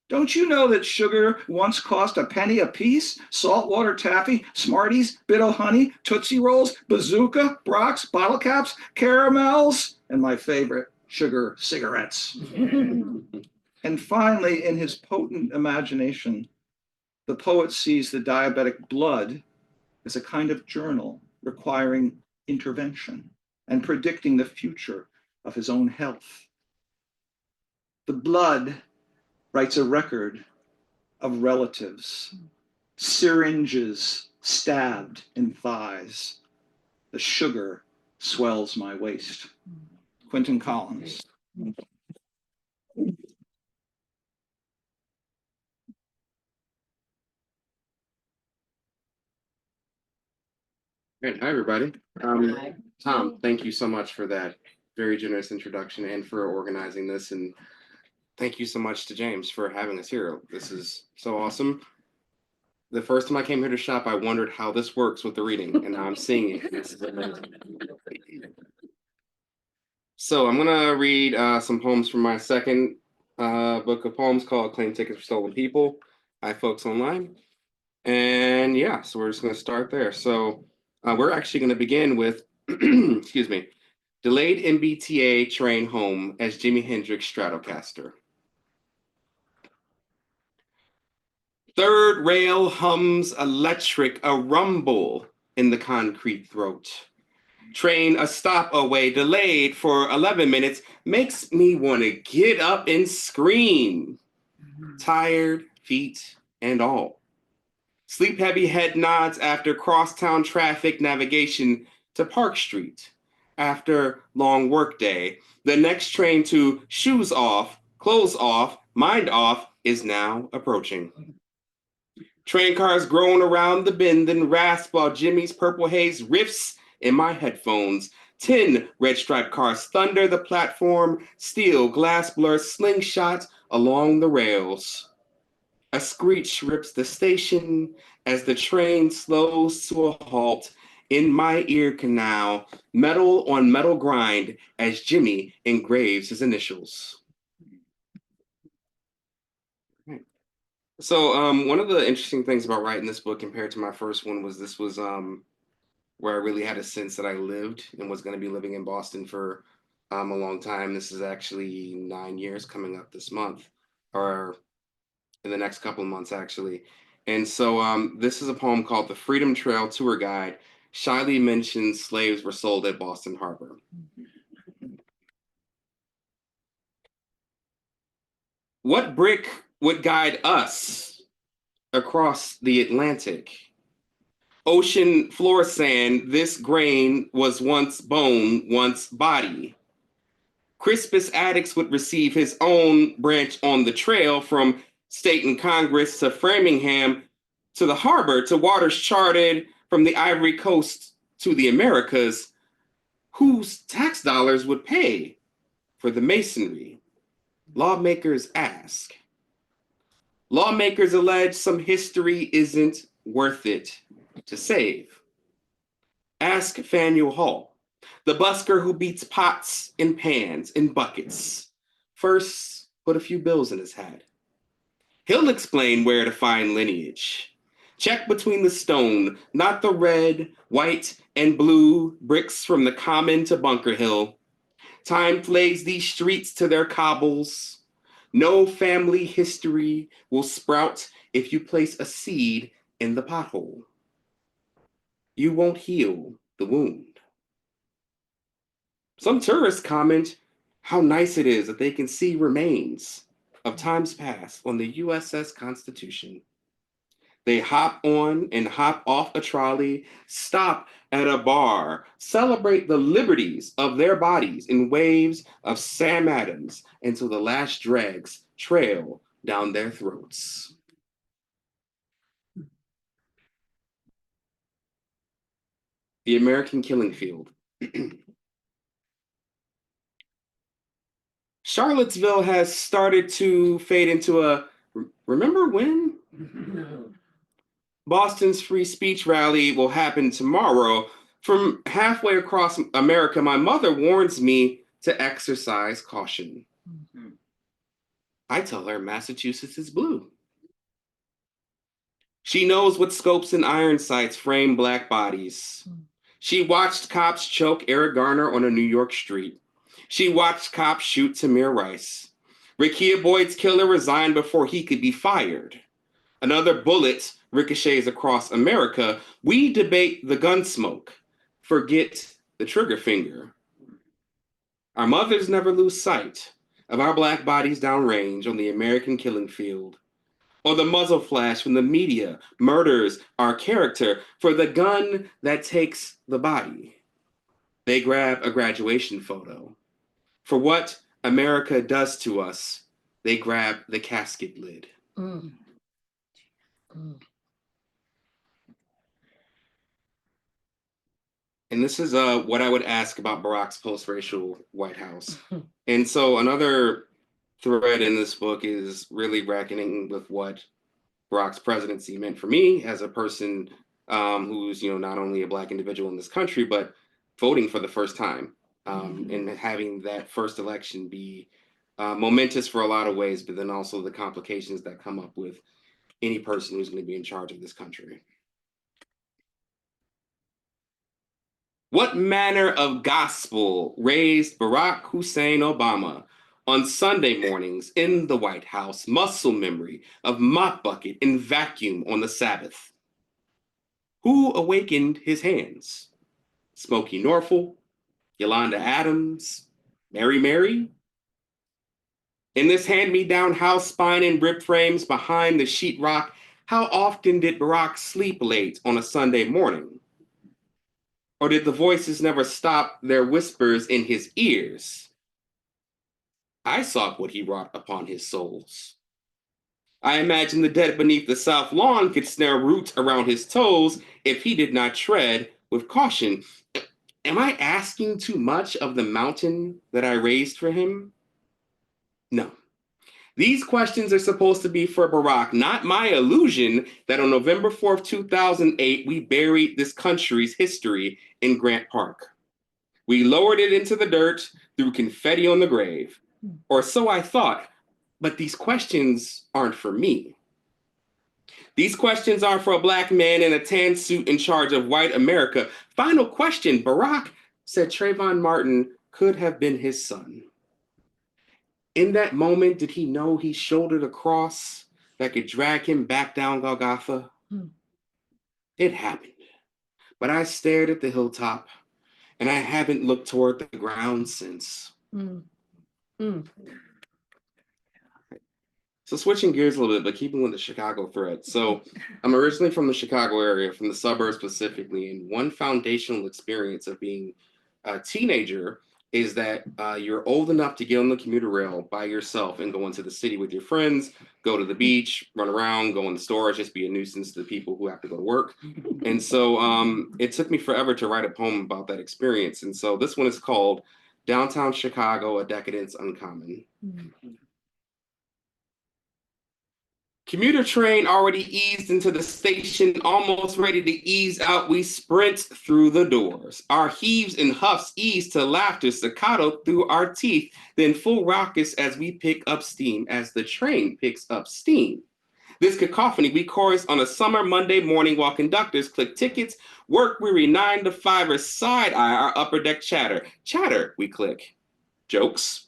Don't you know that sugar once cost a penny a piece? Saltwater taffy, Smarties, bit of honey, Tootsie Rolls, Bazooka, Brock's, bottle caps, caramels, and my favorite, sugar cigarettes. And finally, in his potent imagination, the poet sees the diabetic blood as a kind of journal requiring intervention and predicting the future of his own health. The blood writes a record of relatives, syringes stabbed in thighs. The sugar swells my waist. Quintin Collins. Great. Hi, everybody. Tom, thank you so much for that very generous introduction and for organizing this. And thank you so much to James for having us here. This is so awesome. The first time I came here to shop, I wondered how this works with the reading, and now I'm seeing it. This is amazing. So I'm going to read some poems from my second book of poems called Claim Tickets for Stolen People. Hi, folks online. And yeah, so we're just going to start there. So we're actually going to begin with, excuse me, delayed MBTA train home as Jimi Hendrix Stratocaster. Third rail hums electric, a rumble in the concrete throat. Train a stop away, delayed for 11 minutes, makes me want to get up and scream. Tired feet and all. Sleep-heavy head nods after crosstown traffic navigation to Park Street. After long workday, the next train to shoes off, clothes off, mind off is now approaching. Train cars groan around the bend and rasp while Jimmy's Purple Haze riffs in my headphones. 10 red striped cars thunder the platform, steel glass blur slingshot along the rails. A screech rips the station as the train slows to a halt. In my ear canal, metal on metal grind as Jimmy engraves his initials. So one of the interesting things about writing this book compared to my first one was this was where I really had a sense that I lived and was going to be living in Boston for a long time. This is actually 9 years coming up this month, or in the next couple of months, actually. And so this is a poem called The Freedom Trail Tour Guide. Shyly mentions slaves were sold at Boston Harbor. What brick would guide us across the Atlantic? Ocean floor sand, this grain was once bone, once body. Crispus Attucks would receive his own branch on the trail from state and Congress to Framingham to the harbor to waters charted from the Ivory Coast to the Americas. Whose tax dollars would pay for the masonry? Lawmakers ask. Lawmakers allege some history isn't worth it to save. Ask Faneuil Hall, the busker who beats pots in pans in buckets. First, put a few bills in his hat. He'll explain where to find lineage. Check between the stone, not the red, white, and blue bricks from the Common to Bunker Hill. Time flays these streets to their cobbles. No family history will sprout if you place a seed in the pothole. You won't heal the wound. Some tourists comment how nice it is that they can see remains of times past on the USS Constitution. They hop on and hop off a trolley, stop at a bar, celebrate the liberties of their bodies in waves of Sam Adams until the last dregs trail down their throats. The American Killing Field. Charlottesville has started to fade into a remember when? Boston's free speech rally will happen tomorrow. From halfway across America, my mother warns me to exercise caution. I tell her Massachusetts is blue. She knows what scopes and iron sights frame Black bodies. She watched cops choke Eric Garner on a New York street. She watched cops shoot Tamir Rice. Rekia Boyd's killer resigned before he could be fired. Another bullet ricochets across America. We debate the gun smoke, forget the trigger finger. Our mothers never lose sight of our Black bodies downrange on the American killing field, or the muzzle flash when the media murders our character for the gun that takes the body. They grab a graduation photo. For what America does to us, they grab the casket lid. Mm. Mm. And this is what I would ask about Barack's post-racial White House. And so another thread in this book is really reckoning with what Barack's presidency meant for me as a person who's, not only a Black individual in this country, but voting for the first time and having that first election be momentous for a lot of ways, but then also the complications that come up with any person who's going to be in charge of this country. What manner of gospel raised Barack Hussein Obama on Sunday mornings in the White House, muscle memory of mop bucket and vacuum on the Sabbath? Who awakened his hands? Smokey Norfolk, Yolanda Adams, Mary? In this hand-me-down house, spine and rib frames behind the sheetrock, how often did Barack sleep late on a Sunday morning? Or did the voices never stop their whispers in his ears? I sought what he wrought upon his souls. I imagine the dead beneath the south lawn could snare roots around his toes if he did not tread with caution. Am I asking too much of the mountain that I raised for him? No. These questions are supposed to be for Barack, not my illusion that on November 4th, 2008, we buried this country's history in Grant Park. We lowered it into the dirt, threw confetti on the grave. Or so I thought, but these questions aren't for me. These questions are for a Black man in a tan suit in charge of white America. Final question, Barack said Trayvon Martin could have been his son. In that moment, did he know he shouldered a cross that could drag him back down Golgotha? It happened, but I stared at the hilltop and I haven't looked toward the ground since. So switching gears a little bit, but keeping with the Chicago thread. So I'm originally from the Chicago area, from the suburbs specifically, and one foundational experience of being a teenager is that you're old enough to get on the commuter rail by yourself and go into the city with your friends, go to the beach, run around, go in the stores, just be a nuisance to the people who have to go to work. And so it took me forever to write a poem about that experience. And so this one is called Downtown Chicago, A Decadence Uncommon. Commuter train already eased into the station, almost ready to ease out. We sprint through the doors. Our heaves and huffs ease to laughter, staccato through our teeth, then full raucous as we pick up steam, as the train picks up steam. This cacophony we chorus on a summer Monday morning while conductors click tickets, work-weary 9-to-5ers side-eye our upper deck chatter. Chatter, we click. Jokes.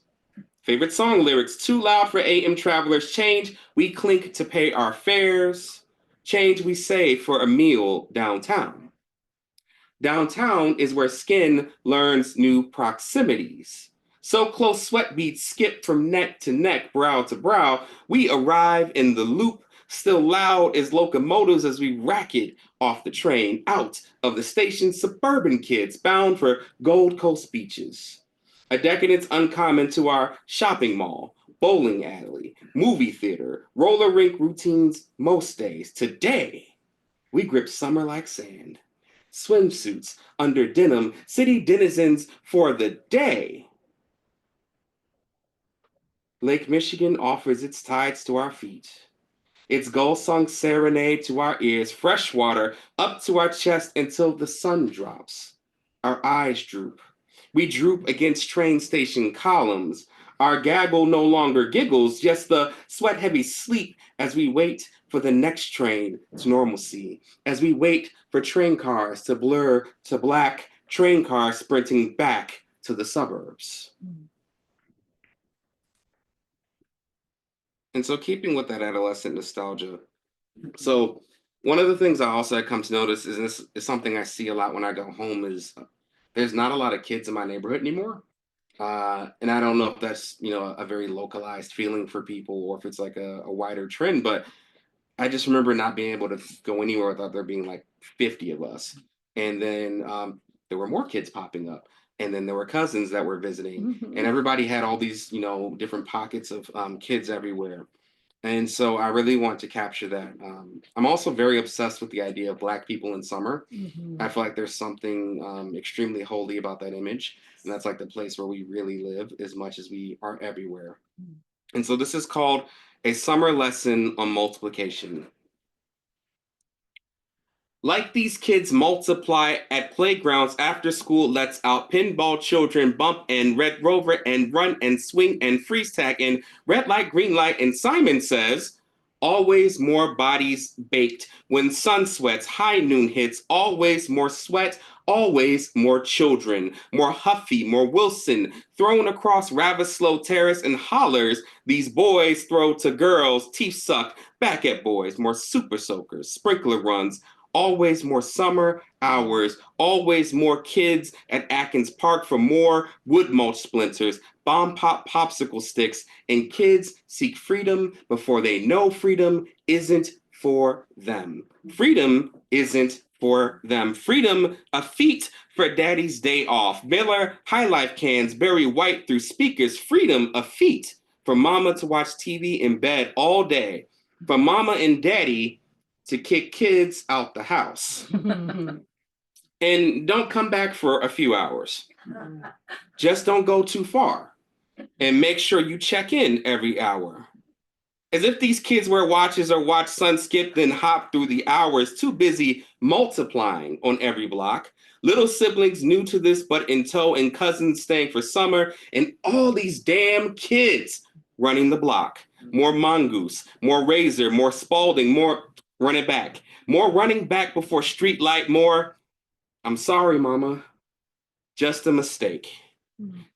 Favorite song lyrics, too loud for AM travelers. Change, we clink to pay our fares. Change we save for a meal downtown. Downtown is where skin learns new proximities. So close sweat beads skip from neck to neck, brow to brow. We arrive in the loop, still loud as locomotives as we racket off the train, out of the station, suburban kids bound for Gold Coast beaches. A decadence uncommon to our shopping mall, bowling alley, movie theater, roller rink routines most days. Today, we grip summer like sand. Swimsuits under denim, city denizens for the day. Lake Michigan offers its tides to our feet. Its gull-sung serenade to our ears, fresh water up to our chest until the sun drops. Our eyes droop. We droop against train station columns. Our gaggle no longer giggles, just the sweat-heavy sleep as we wait for the next train to normalcy, as we wait for train cars to blur to black, train cars sprinting back to the suburbs. And so keeping with that adolescent nostalgia, so one of the things I also come to notice is, this is something I see a lot when I go home, is there's not a lot of kids in my neighborhood anymore. And I don't know if that's, a very localized feeling for people or if it's like a wider trend, but I just remember not being able to go anywhere without there being like 50 of us. And then there were more kids popping up. And then there were cousins that were visiting. And everybody had all these, different pockets of kids everywhere. And so I really want to capture that. I'm also very obsessed with the idea of Black people in summer. I feel like there's something extremely holy about that image. And that's like the place where we really live as much as we are everywhere. And so this is called A Summer Lesson on Multiplication. Like these kids multiply at playgrounds after school lets out, pinball children bump and Red Rover and run and swing and freeze tag and red light, green light. And Simon says, always more bodies baked when sun sweats, high noon hits, always more sweat, always more children, more Huffy, more Wilson, thrown across Ravislow Terrace and hollers. These boys throw to girls, teeth suck, back at boys, more super soakers, sprinkler runs, always more summer hours, always more kids at Atkins Park for more wood mulch splinters, bomb pop popsicle sticks, and kids seek freedom before they know freedom isn't for them. Freedom isn't for them. Freedom, a feat for daddy's day off. Miller High Life cans bury white through speakers. Freedom, a feat for mama to watch TV in bed all day. For mama and daddy to kick kids out the house. And don't come back for a few hours. Just don't go too far. And make sure you check in every hour. As if these kids wear watches or watch sun skip, then hop through the hours, too busy multiplying on every block. Little siblings new to this but in tow, and cousins staying for summer, and all these damn kids running the block. More mongoose, more razor, more Spalding, more running back. More running back before street light, more, I'm sorry, mama, just a mistake.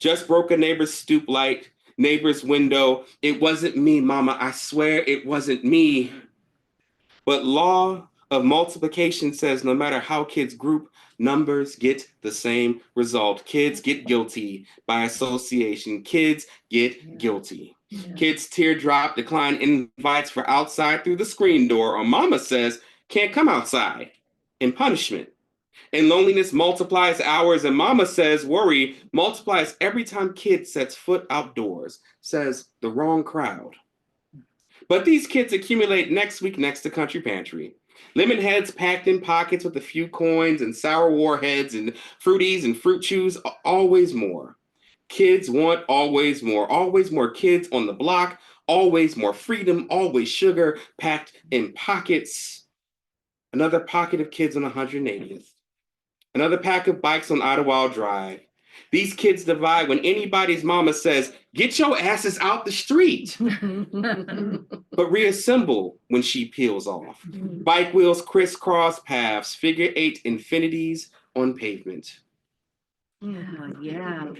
Just broke a neighbor's stoop light, neighbor's window. It wasn't me, mama, I swear it wasn't me. But law of multiplication says no matter how kids group, numbers get the same result. Kids get guilty by association. Kids get guilty. Kids teardrop, decline invites for outside through the screen door, or mama says, can't come outside, in punishment. And loneliness multiplies hours, and mama says worry multiplies every time kid sets foot outdoors, says the wrong crowd. But these kids accumulate next week next to Country Pantry. Lemon heads packed in pockets with a few coins, and sour warheads and fruities and fruit chews, always more. Kids want always more kids on the block, always more freedom, always sugar packed in pockets. Another pocket of kids on 180th. Another pack of bikes on Idlewild Drive. These kids divide when anybody's mama says, get your asses out the street, but reassemble when she peels off. Bike wheels crisscross paths, figure 8 infinities on pavement. Yeah.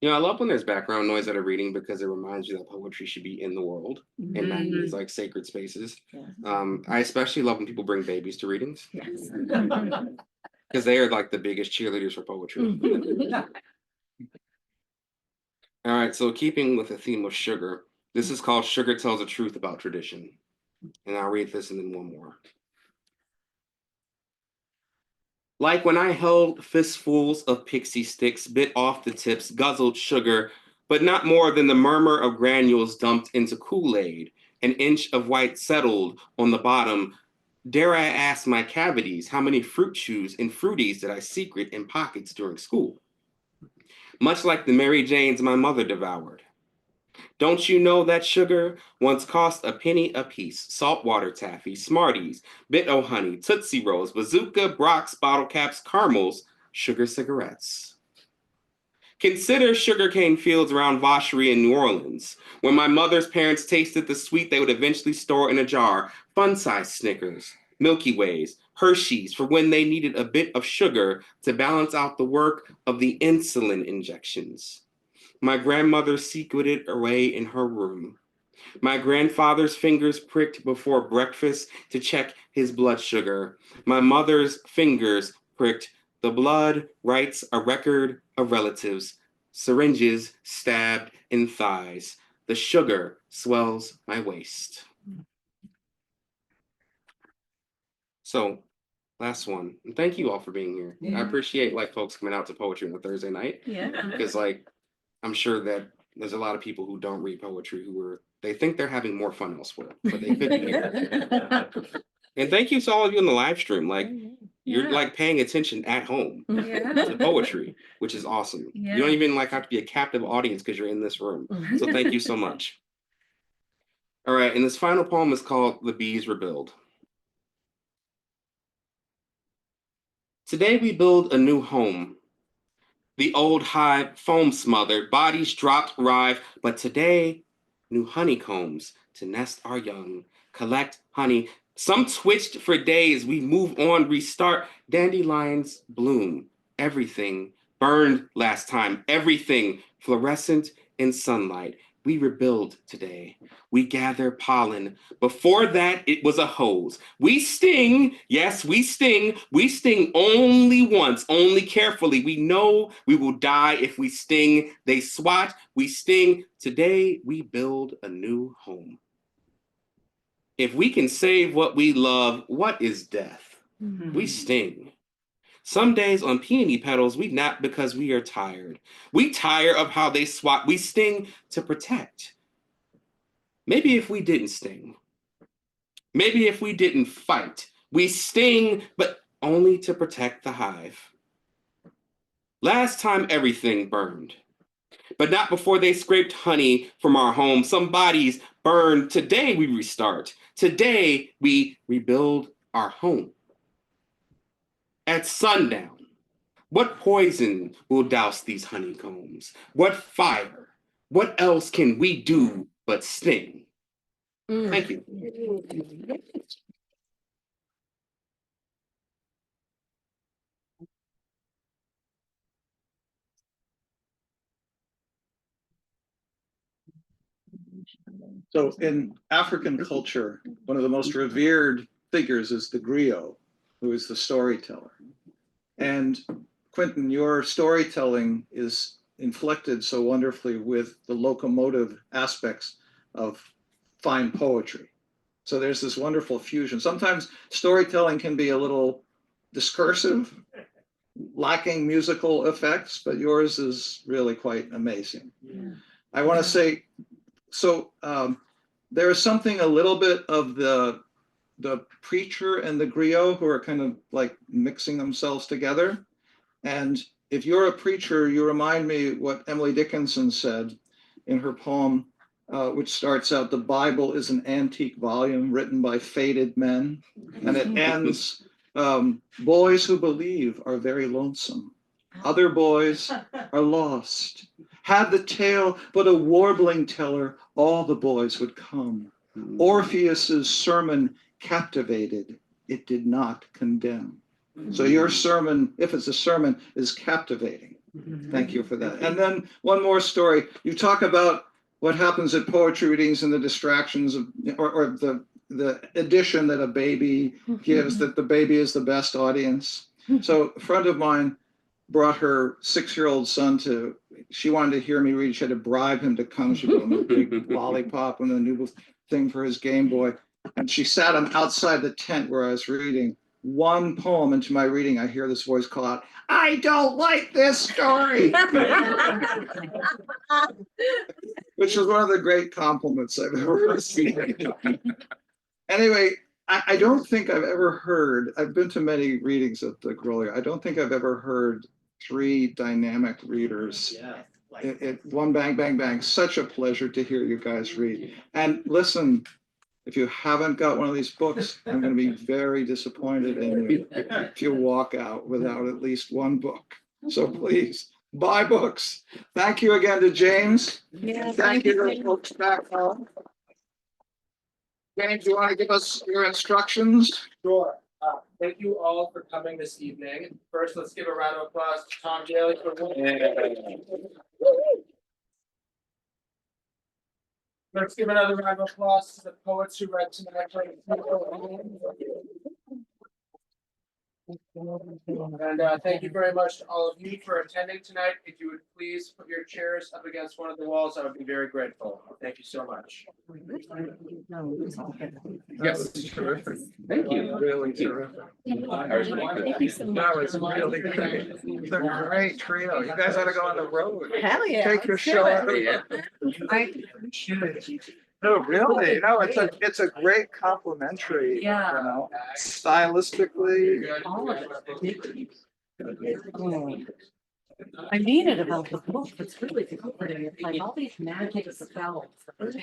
You know, I love when there's background noise at a reading because it reminds you that poetry should be in the world and not in these like sacred spaces. I especially love when people bring babies to readings because they are like the biggest cheerleaders for poetry. All right, so keeping with the theme of sugar, this is called Sugar Tells the Truth About Tradition. And I'll read this and then one more. Like when I held fistfuls of pixie sticks, bit off the tips, guzzled sugar, but not more than the murmur of granules dumped into Kool-Aid, an inch of white settled on the bottom. Dare I ask my cavities, how many fruit chews and fruities did I secret in pockets during school? Much like the Mary Janes my mother devoured. Don't you know that sugar once cost a penny a piece? Saltwater taffy, Smarties, Bit O' Honey, Tootsie Rolls, Bazooka, Brock's, bottle caps, caramels, sugar cigarettes. Consider sugarcane fields around Vacherie in New Orleans. When my mother's parents tasted the sweet they would eventually store in a jar, fun-sized Snickers, Milky Ways, Hershey's, for when they needed a bit of sugar to balance out the work of the insulin injections. My grandmother secreted away in her room. My grandfather's fingers pricked before breakfast to check his blood sugar. My mother's fingers pricked. The blood writes a record of relatives. Syringes stabbed in thighs. The sugar swells my waist. So, last one. And thank you all for being here. Yeah. I appreciate like folks coming out to poetry on a Thursday night. Yeah. Because like I'm sure that there's a lot of people who don't read poetry they think they're having more fun elsewhere, but they could be here. And thank you to all of you in the live stream. Like you're like paying attention at home to poetry, which is awesome. You don't even like have to be a captive audience because you're in this room. So thank you so much. All right, and this final poem is called The Bees Rebuild. Today we build a new home. The old hive foam smothered, bodies dropped, writhe, but today, new honeycombs to nest our young, collect honey. Some twitched for days, we move on, restart. Dandelions bloom, everything burned last time, everything fluorescent in sunlight. We rebuild today. We gather pollen. Before that, it was a hose. We sting. Yes, we sting. We sting only once, only carefully. We know we will die if we sting. They swat. We sting. Today, we build a new home. If we can save what we love, what is death? We sting. Some days on peony petals, we nap because we are tired. We tire of how they swat. We sting to protect. Maybe if we didn't sting. Maybe if we didn't fight. We sting, but only to protect the hive. Last time everything burned, but not before they scraped honey from our home. Some bodies burned. Today we restart. Today we rebuild our home. At sundown, what poison will douse these honeycombs? What fire? What else can we do but sting? Thank you. So in African culture, one of the most revered figures is the griot, who is the storyteller. And Quintin, your storytelling is inflected so wonderfully with the locomotive aspects of fine poetry. So there's this wonderful fusion. Sometimes storytelling can be a little discursive, lacking musical effects, but yours is really quite amazing. I want to say, so there is something a little bit of the preacher and the griot who are kind of like mixing themselves together. And if you're a preacher, you remind me what Emily Dickinson said in her poem, which starts out, "The Bible is an antique volume written by faded men." And it ends, Boys who believe are very lonesome. Other boys are lost. Had the tale but a warbling teller, all the boys would come. Orpheus's sermon captivated, it did not condemn. So your sermon, if it's a sermon, is captivating. Thank you for that. And then one more story. You talk about what happens at poetry readings and the distractions of, or the addition that a baby gives, that the baby is the best audience. So a friend of mine brought her 6-year-old son to, she wanted to hear me read. She had to bribe him to come. She gave him a big lollipop and a new thing for his Game Boy. And she sat him outside the tent where I was reading. One poem into my reading, I hear this voice call out, "I don't like this story." Which is one of the great compliments I've ever received. Anyway, I don't think I've ever heard, I've been to many readings at the Grolier. I don't think I've ever heard 3 dynamic readers. One bang, bang, bang. Such a pleasure to hear you guys read. And listen, if you haven't got one of these books, I'm going to be very disappointed in you if you walk out without at least one book. So please, buy books. Thank you again to James. Yeah, Thank you to the folks back home. James, you want to give us your instructions? Sure. Thank you all for coming this evening. First, let's give a round of applause to Tom Daley for Let's give another round of applause to the poets who read tonight. And thank you very much to all of you for attending tonight. If you would please put your chairs up against one of the walls, I would be very grateful. Thank you so much. Yes, terrific. Thank you. Really terrific. Thank you so much. That was really great. It's a great trio. You guys ought to go on the road. Hell yeah. Take your let's do show. it. No, really, no, it's a great complimentary, Yeah. you know, stylistically. I mean it about the book. It's really comforting. It's like all these magic spells. Let's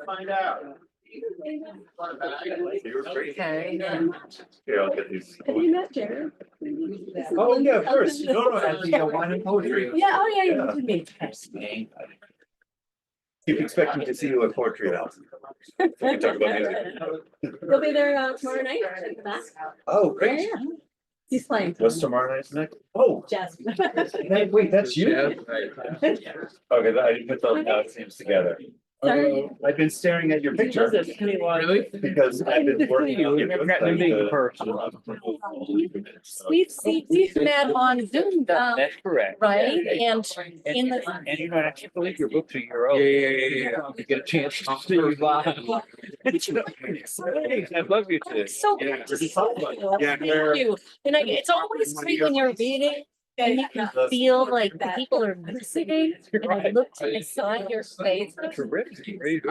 find out. Okay. Here, I'll get these. Have you met Jared? Oh, yeah, of course. No, no, at the wine and poetry. Yeah, oh yeah, you did me. Keep expecting to see you at poetry house. We can talk about music. He'll be there tomorrow night. Oh, Yeah, great. yeah. He's playing. What's tomorrow night's next? Oh, Jazz. wait, that's you? Okay, I didn't put those names together. Sorry. I've been staring at your picture. Really? Because I've been working on it. We've met on Zoom, That's correct. right? And in the. And you know, I can't believe your books are your own. Yeah. To get a chance to see you live. I love you too. So Yeah. good to see you. Yeah. Thank you. And it's always great when you're reading and you can feel like the people are listening and I look inside your face. Terrific. The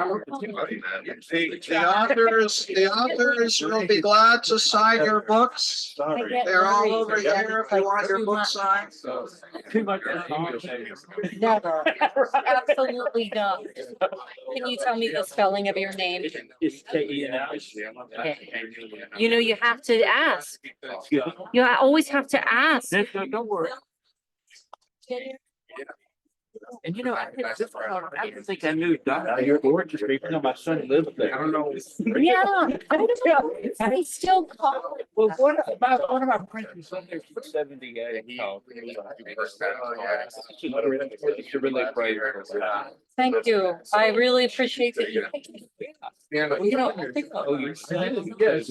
authors will be glad to sign your books. Sorry. They're all over here if you want your book signed. Too much. Never. Absolutely not. Can you tell me the spelling of your name? It's K-E-N. You know, you have to ask. You always have to ask. Don't worry. And you know, I didn't think I knew Dr. Gorgeous, even though my son lives there. I don't know. Yeah, I don't know. I still call it. Well, one of my friends was on there for 78. It's really great. Thank you. I really appreciate that you. Well, you know, I think, oh, you're. Yes.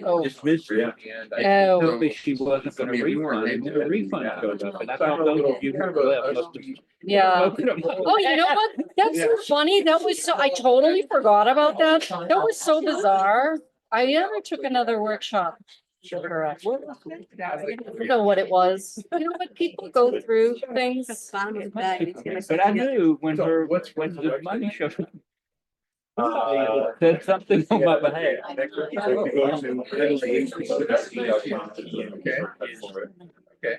Oh. Dismissed her. Oh. Told me she wasn't gonna refund, and the refund showed up, and I thought those of you who left must have. Yeah. Oh, you know what? That's so funny. That was so, I totally forgot about that. That was so bizarre. I never took another workshop. Sure. I don't know what it was. You know what? People go through things. But I knew when the money showed up. Said something on my behalf. Okay.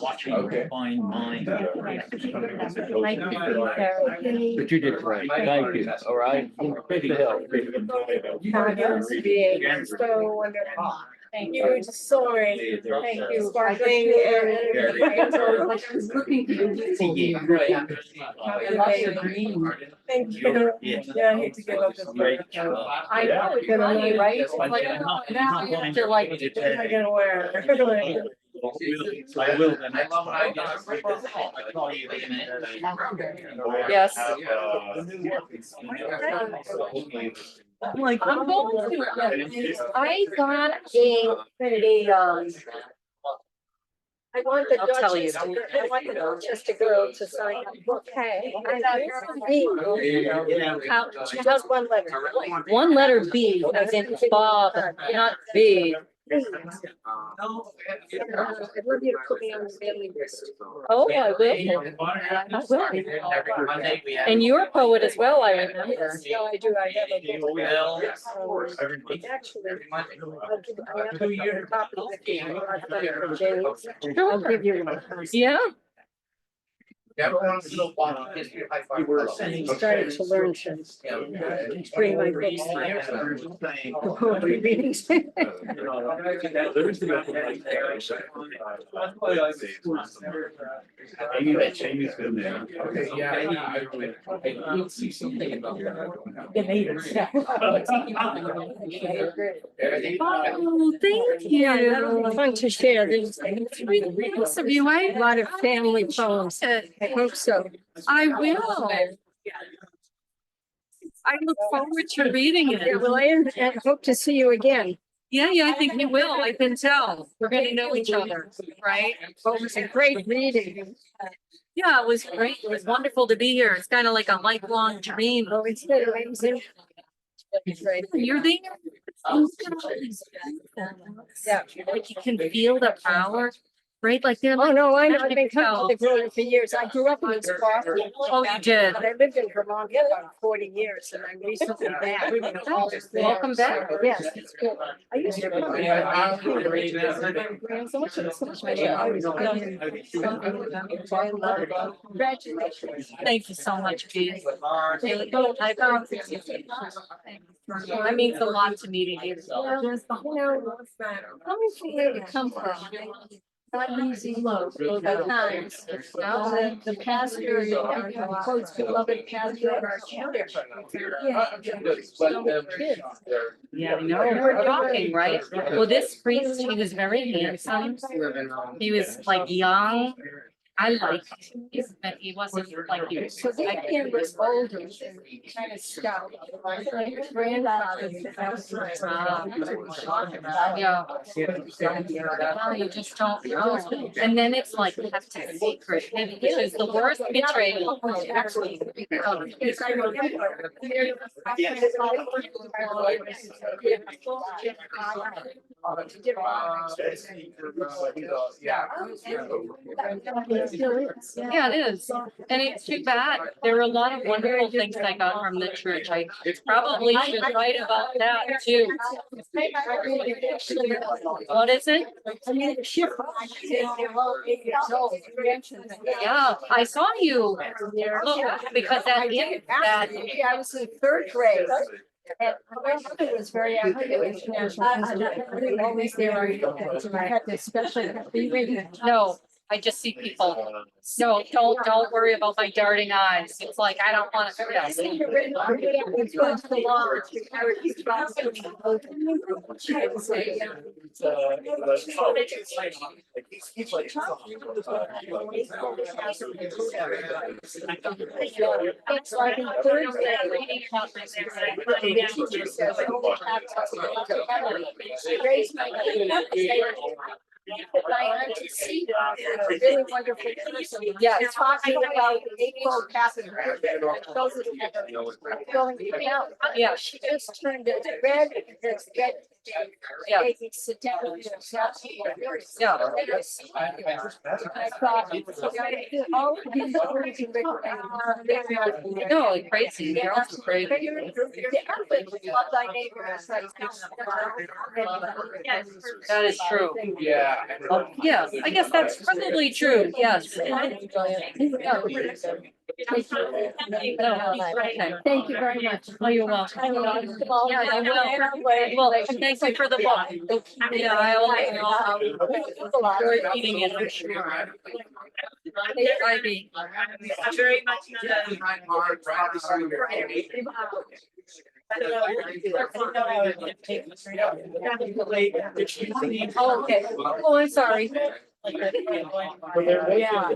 Watching fine mind. But you did great. Thank you. All right. Great to help. So wonderful. Thank you. Sorry. Thank you. Sparkling and. Thank you. Yeah, I hate to give up this. Great. I know, it's funny, right? It's like, now you have to like. What am I gonna wear? I will the next Yes. I'm like, I'm going to. I got I want the I'll tell you. Dorchester girl to sign a book. Okay. Just one letter. one letter B, as in Bob, not B. I'd love you to put me on the mailing list. Oh, I will. And you're a poet as well, I remember. No, I do. I have a book. Actually, I have a copy of the James. I'll give you one. Yeah. Started to learn to bring my books. Poetry readings. Amy's been there. You'll see something about that. Oh, thank Yeah, that'll be you. fun to share. There's really Nice of you, a lot of family poems. I hope so. I will. I look forward to reading Yeah, it. well, I hope to see you again. Yeah, I think you will. I can tell. We're gonna know each other, right? It was a great reading. Yeah, it was great. It was wonderful to be here. It's kind of like a lifelong dream. Oh, it's been amazing. It's great. You're there. Yeah. Like you can feel the power, right? Like they're Oh, like, no, I know. I've been coming to the Grolier for years. I grew up in East Boston. oh, you did. But I lived in Vermont for about 40 years and I'm recently back. Welcome back. Yes, it's good. I used to come. So much Congratulations. Thank you so much, Jean. That means a lot to me to hear. Well, you know, coming from where we come from, not easy at times. The pastor, our close beloved pastor of our church. Yeah, I know. We're talking, right? Well, this priest, he was very handsome. He was like young. I liked him, but he wasn't like you. So this man was older and kind of stout. Like his grandfather. Yeah. Well, you just don't know. And then it's like kept a secret, which is the worst betrayal. Yeah, it is. And it's too bad. There were a lot of wonderful things I got from the church. I probably should write about that too. What is it? Yeah, I saw you. Look, because that, I was in third grade. And my mother was very active in international. Always there. I had to especially be reading. no, I just see people. No, don't worry about my darting eyes. It's like, I don't want to. Yes. It's like in third grade. Raised my hand. Really wonderful person. Yeah. Talking about eightfold passive. Going out. Yeah. She just turned it red. It's red. Yeah. Sit down. Yeah. I thought, all of these words are written, No, like crazy. They're also crazy. love thy neighbor as thyself. That is true. Yeah. Yeah, I guess that's probably true. Yes. Thank you very much. Oh, you're welcome. I will. Yeah, I will. Well, and thank you for the book. Yeah, I'll enjoy eating it, I'm sure. Ivy. Very much. Oh, okay. Oh, I'm sorry. Okay, that's yeah.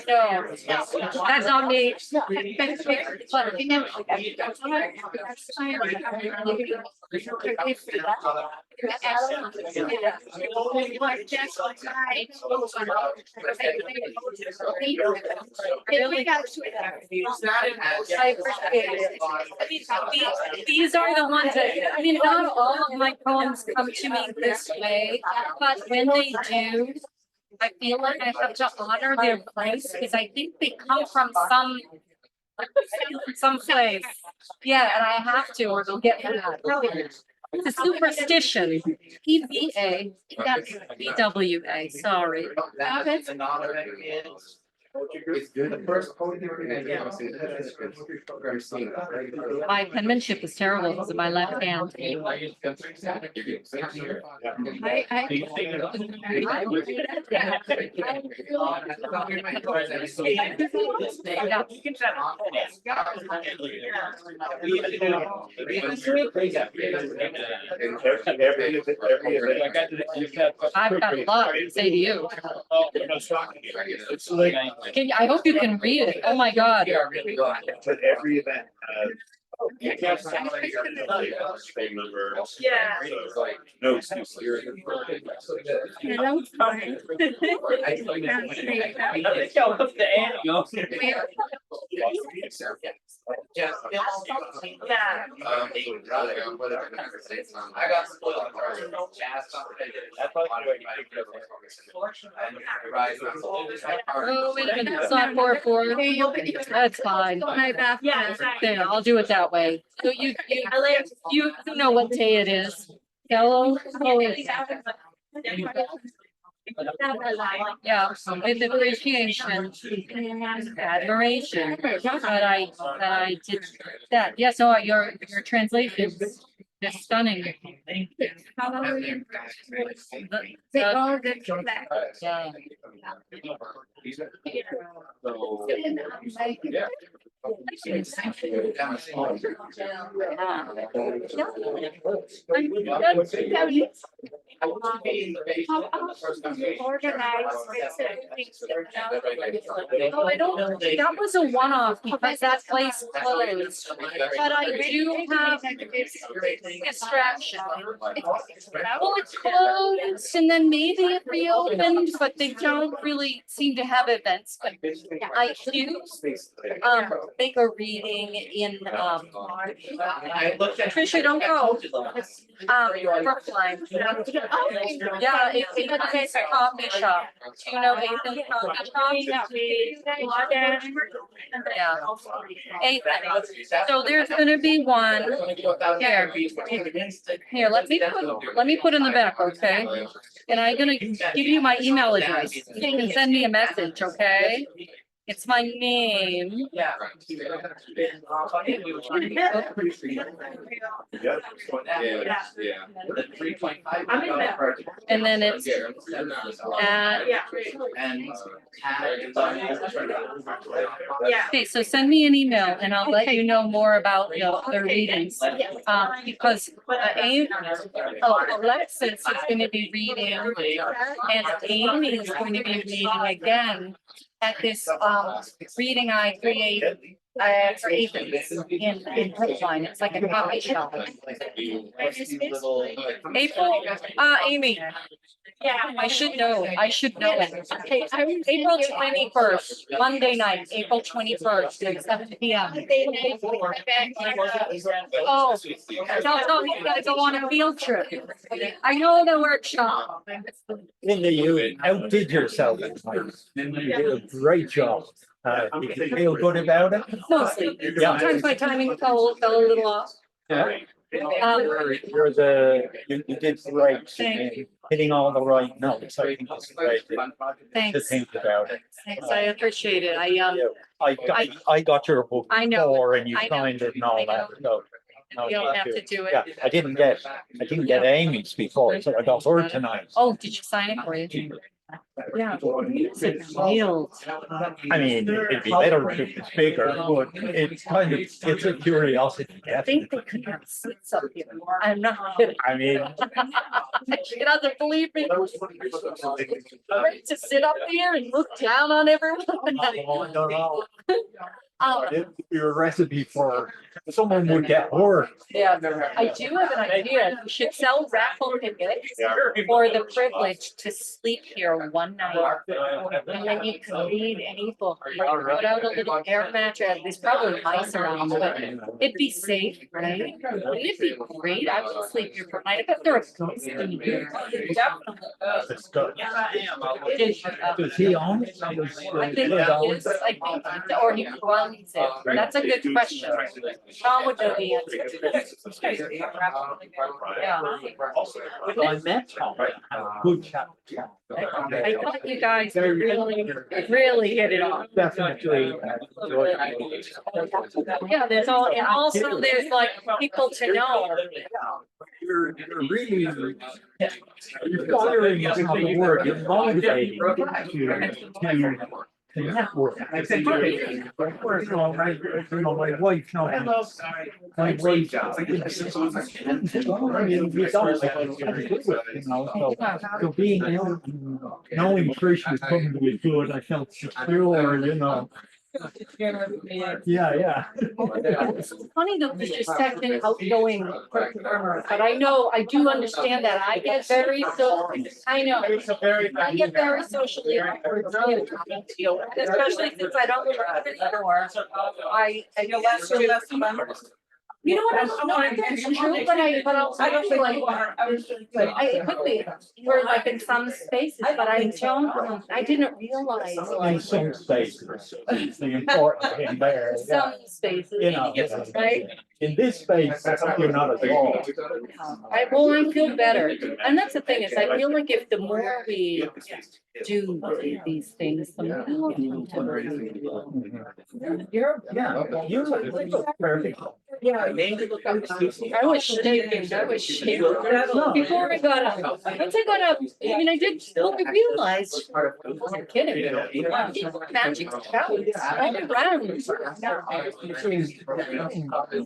No, that's on me. These are the ones that, I mean, not all of my poems come to me this way, but when they do, I feel like I have to honor their place because I think they come from some place. Yeah, and I have to, or they'll get mad. It's a superstition. EVA, that's EWA, sorry. It's good. The first My penmanship is terrible because of my left hand. I've got a lot to say to you. I hope you can read it. Oh my God. But every event. Yeah. No excuse. I got spoiled. Oh, wait a minute, it's not 4-4. That's fine. Yeah. There, I'll do it that way. So you know what day it is. Hello. Yeah, with appreciation, admiration that I did that. Yes, oh, your translation is stunning. Oh, I don't, that was a one-off because that place closed, but I do have distraction. Well, it's closed and then maybe it reopened, but they don't really seem to have events, but I do make a reading in Tricia, don't go. Brookline. Yeah, it's a coffee shop. Do you know Ethan's coffee shop? Yeah. Ethan. So there's gonna be one here. Here, let me put in the back, okay? And I'm gonna give you my email address. You can send me a message, okay? It's my name. Yeah. The 3.5. I'm in that. And then it's at, Yeah. okay, so send me an email and I'll let you know more about the readings. Because Alexis is gonna be reading and Amy is going to be reading again at this reading I created for April's in Brookline. It's like a coffee shop. April, Amy. Yeah. I should know it. Hey, April 21st, Monday night, April 21st, at 7 p.m. Oh, tell me you gotta go on a field trip. I know the workshop. Linda, you outdid yourself. You did a great job. Did you feel good about it? Mostly. Yeah. Sometimes my timing fell a little off. Yeah. You did great. Thank you. Hitting all the right notes. I think it's great to Thanks. think about it. Thanks, I appreciate it. I got your book I know. before and you I know. signed it and all that, so. no, You don't thank have you. to do it. Yeah, I didn't get Amy's before, so I got her tonight. Oh, did you sign it for you? Yeah. Yield. I mean, it'd be better if it was bigger, but it's a curiosity. I think they could have seats up here. I'm not kidding. I mean, She doesn't believe me. Great to sit up here and look down on everyone. I don't know. It'd be a recipe for someone would get hurt. Yeah, I do have an idea. You should sell raffle tickets for the privilege to sleep here one night. And then you can read any book. Like, put out a little air mattress. There's probably mice around, but it'd be safe, right? Wouldn't it be great? I would sleep here for a night. I bet there are ghosts in here. It's good. Does he own it? I think he is, or he runs it. That's a good question. Tom would know the answer to this. Yeah. I met Tom. Good chap. I thought you guys really hit it off. Definitely. Yeah, and also there's like people to know. You're really, inspiring is not the word, you're motivating to network. My wife, my wife. So being able to knowing Trish was coming to be good, I felt secure, Yeah. It's funny though, because you're such an outgoing performer, but I do understand that. I get very I get very socially awkward, especially since I don't live anymore. I know less fun. You know what, that's true, but I don't feel like, it could be, we're like in some spaces, but I didn't realize In like. some spaces, it's the important thing there. Some spaces, right? In this space, you're not at all. I feel better. And that's the thing is I feel like if the more we do these things, the more. You're perfect. Yeah. I was shaking. Before we got up, once I got up, I did, I realized, I wasn't kidding. Magic showers, all around.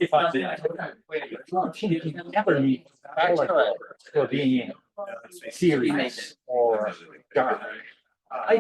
If I did, you never need for being serious or dark.